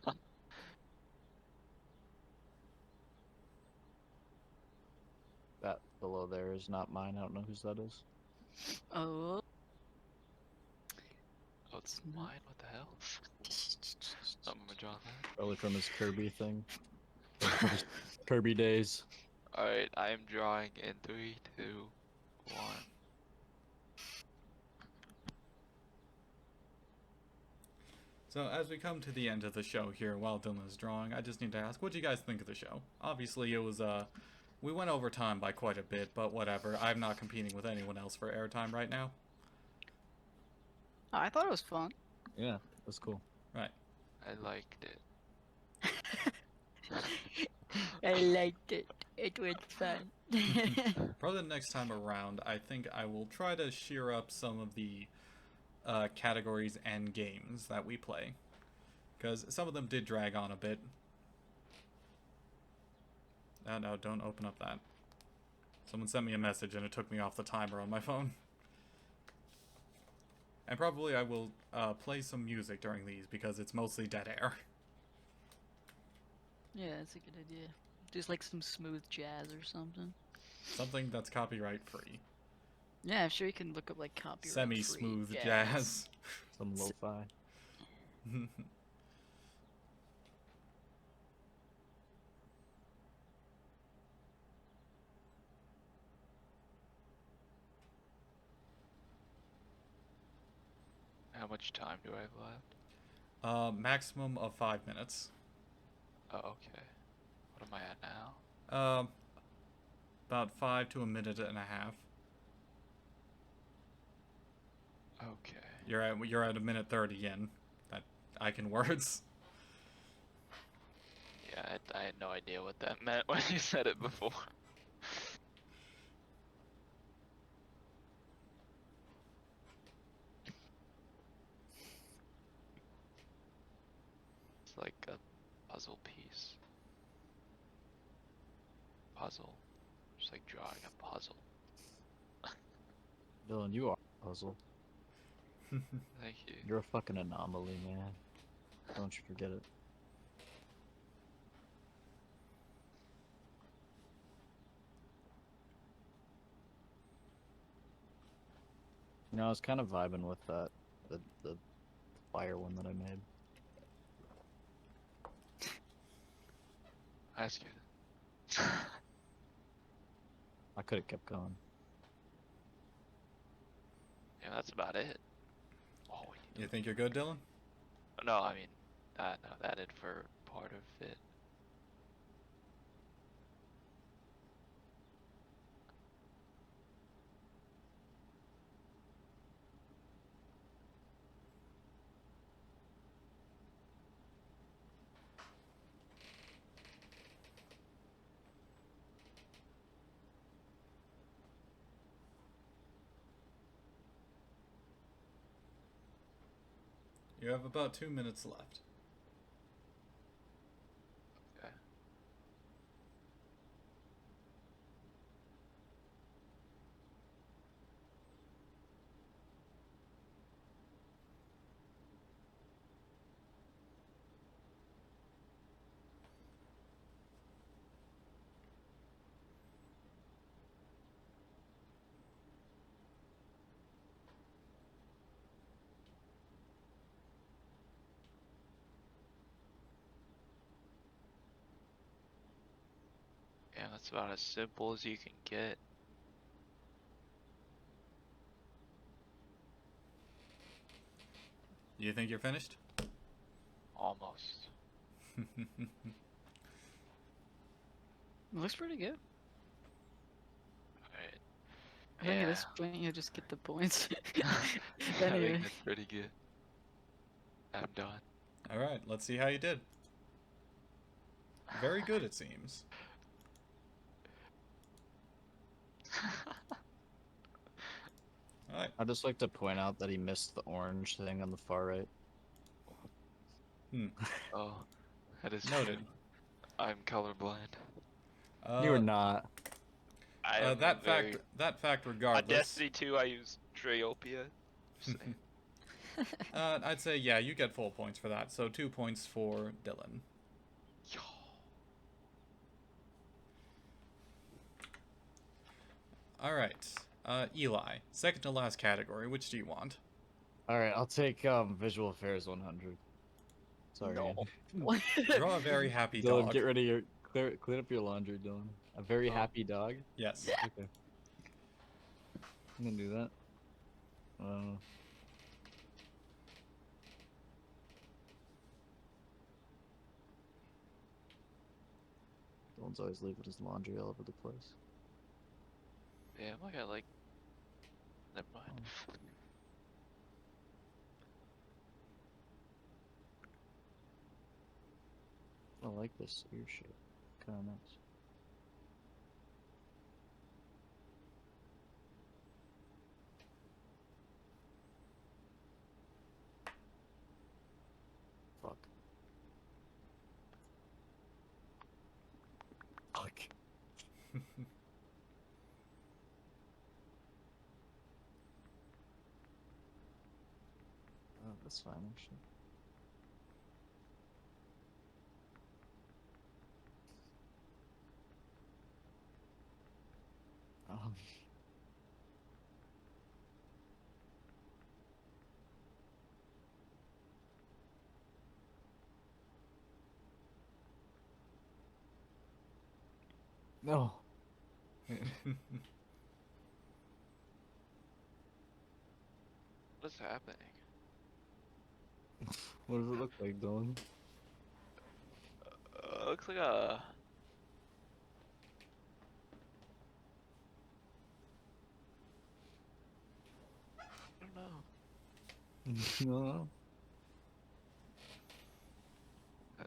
That below there is not mine. I don't know whose that is. Oh. Oh, it's mine. What the hell? I'm gonna draw that. Probably from his Kirby thing. From his Kirby days. All right, I am drawing in 3, 2, 1. So as we come to the end of the show here, while Dylan is drawing, I just need to ask, what do you guys think of the show? Obviously, it was we went over time by quite a bit, but whatever. I'm not competing with anyone else for airtime right now. I thought it was fun. Yeah, that's cool. Right. I liked it. I liked it. It was fun. Probably the next time around, I think I will try to shear up some of the categories and games that we play, because some of them did drag on a bit. No, don't open up that. Someone sent me a message and it took me off the timer on my phone. And probably I will play some music during these because it's mostly dead air. Yeah, that's a good idea. Just like some smooth jazz or something. Something that's copyright free. Yeah, I'm sure you can look up like copyright. Semi-smooth jazz. Some lo-fi. How much time do I have left? Maximum of 5 minutes. Oh, okay. What am I at now? About 5 to a minute and a half. Okay. You're at a minute 30 in. That I can words. Yeah, I had no idea what that meant when you said it before. It's like a puzzle piece. Puzzle. Just like drawing a puzzle. Dylan, you are a puzzle. Thank you. You're a fucking anomaly, man. Don't you forget it. You know, I was kind of vibing with that, the fire one that I made. Ask you. I could have kept going. Yeah, that's about it. Oh, You think you're good, Dylan? no, I mean, no, that did for part of it. You have about 2 minutes left. Okay. Yeah, that's about as simple as you can get. You think you're finished? Almost. Looks pretty good. I think at Yeah. this point you just get the points. I Anyway. think that's pretty good. I'm done. All right, let's see how you did. Very good, it seems. All right. I'd just like to point out that he missed the orange thing on the far right. Oh, that is Noted. true. I'm colorblind. You are not. I am that very... fact. That fact, On regardless. Destiny 2, I use Dreopia. Just saying. I'd say yeah, you get full points for that. So 2 points for Dylan. Yo. All right. Eli, second to last category. Which do you want? All right, I'll take visual affairs 100. Sorry. No. Draw a very happy Dylan, dog. get rid of your clean up your laundry, Dylan. A very happy dog. Yes. Okay. I'm gonna do that. Dylan's always leaving his laundry all over the place. Yeah, I got like... Never mind. I like this ear shape. Kinda nice. Fuck. Fuck. Oh, that's fine actually. Um. No. What's happening? What does it look like, Dylan? Looks like a... I don't know. No.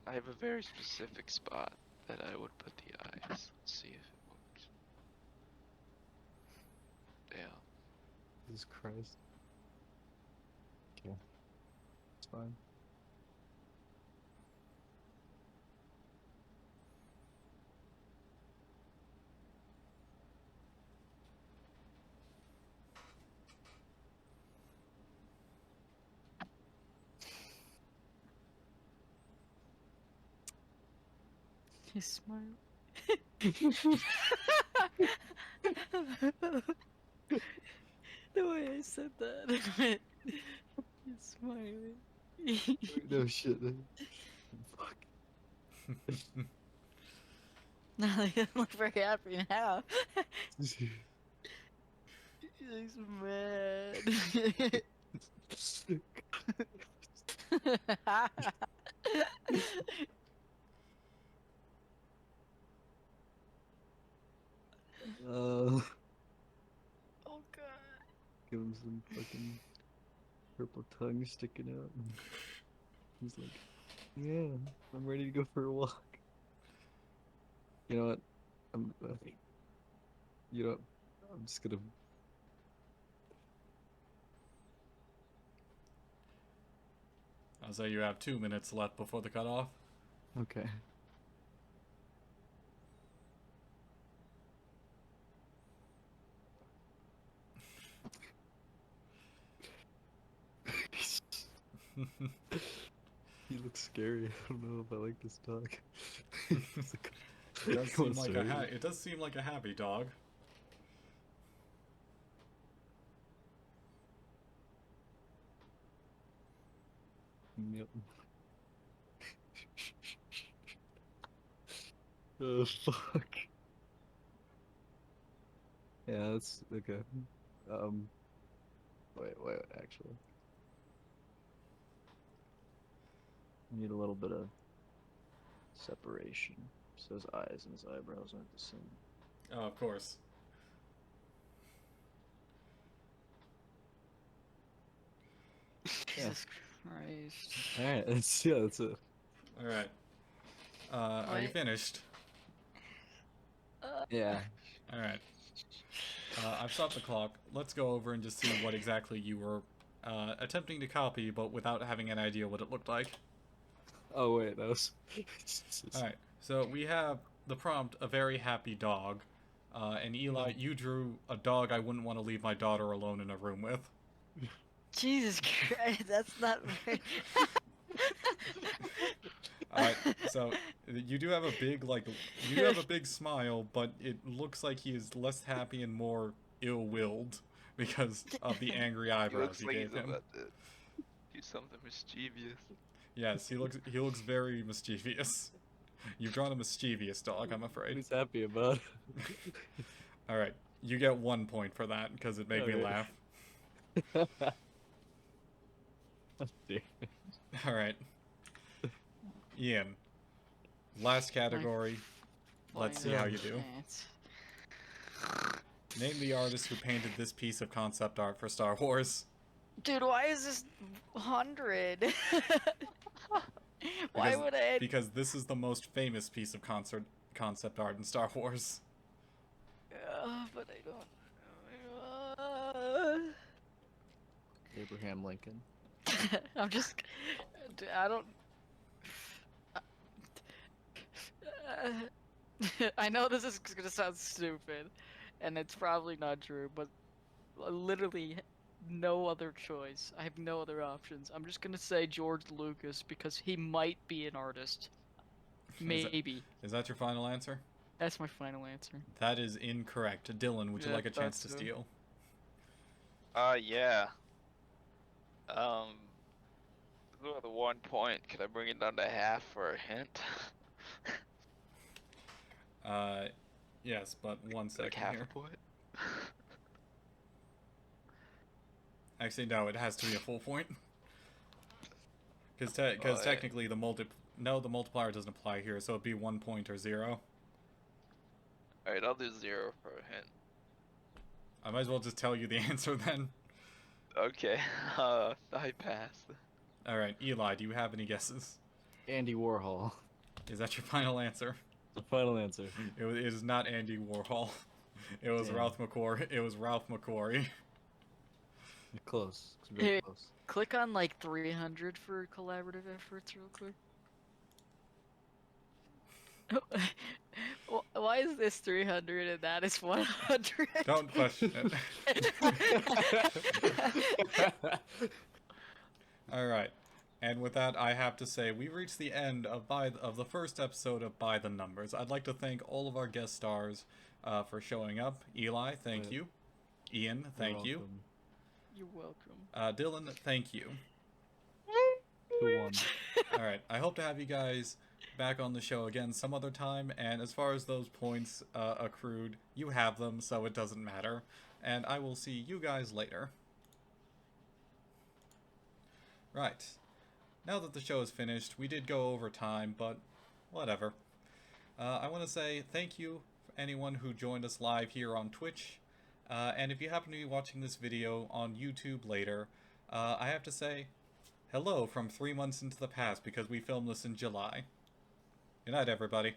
I have a very specific spot that I would put the eyes. Let's see if it works. Damn. Jesus Christ. Okay. It's fine. He's smart. The way I said that. He's smiling. No shit. Fuck. No, he doesn't look very happy now. He looks mad. Oh god. Give him some fucking purple tongue sticking out. He's like, yeah, I'm ready to go for a walk. You know what? You know what? I'm just gonna. I'll say you have 2 minutes left before the cutoff. Okay. He looks scary. I don't know if I like this dog. It does seem like a happy dog. Yep. Oh fuck. Yeah, that's okay. Wait, actually. I need a little bit of separation, so his eyes and his eyebrows aren't the same. Oh, of course. Jesus Christ. All right, that's it. All right. Are you Wait. finished? Yeah. All right. I've stopped the clock. Let's go over and just see what exactly you were attempting to copy, but without having an idea what it looked like. Oh wait, that was. All right. So we have the prompt, a very happy dog. And Eli, you drew a dog I wouldn't want to leave my daughter alone in a room with. Jesus Christ, that's not very... Alright, so you do have a big, you have a big smile, but it looks like he is less happy and more ill-willed because of the angry He eyebrows looks you like gave he's him. about to do something mischievous. Yes, he looks very mischievous. You've drawn a mischievous dog, I'm afraid. He's happy about. Alright, you get 1 point for that because it made me Okay. laugh. Dear. Alright. Ian, last category. Let's see how you do. Name the artist who painted this piece of concept art for Star Wars. Dude, why is this 100? Why Because- would I? Because this is the most famous piece of concept art in Star Wars. But I don't. Abraham Lincoln. I'm just. I don't. I know this is gonna sound stupid, and it's probably not true, but literally no other choice. I have no other options. I'm just gonna say George Lucas because he might be an artist. Maybe. Is that your final answer? That's my final answer. That is incorrect. Dylan, would you Yeah, like a chance to thought so. steal? Yeah. With the 1 point, can I bring it down to half for a hint? Yes, but 1 Like second half here. a point? Actually, no, it has to be a full point. Because Oh, yeah. technically the multiplier doesn't apply here, so it'd be 1 point or 0. Alright, I'll do 0 for a hint. I might as well just tell you the answer then. Okay, I pass. Alright, Eli, do you have any guesses? Andy Warhol. Is that your final answer? The final answer. It is not Andy Warhol. It was Damn. Ralph McQuarrie. It was Ralph McQuarrie. You're close. It's very Hey. close. Click on like 300 for collaborative efforts real quick. Why is this 300 and that is 100? Don't question it. Alright. And with that, I have to say, we reached the end of the first episode of By the Numbers. I'd like to thank all of our guest stars for showing up. Eli, thank Yeah. you. Ian, thank you. You're welcome. Dylan, thank you. Who won? Alright, I hope to have you guys back on the show again some other time, and as far as those points accrued, you have them, so it doesn't matter. And I will see you guys later. Right. Now that the show is finished, we did go over time, but whatever. I want to say thank you for anyone who joined us live here on Twitch. And if you happen to be watching this video on YouTube later, I have to say hello from 3 months into the past because we filmed this in July. Good night, everybody.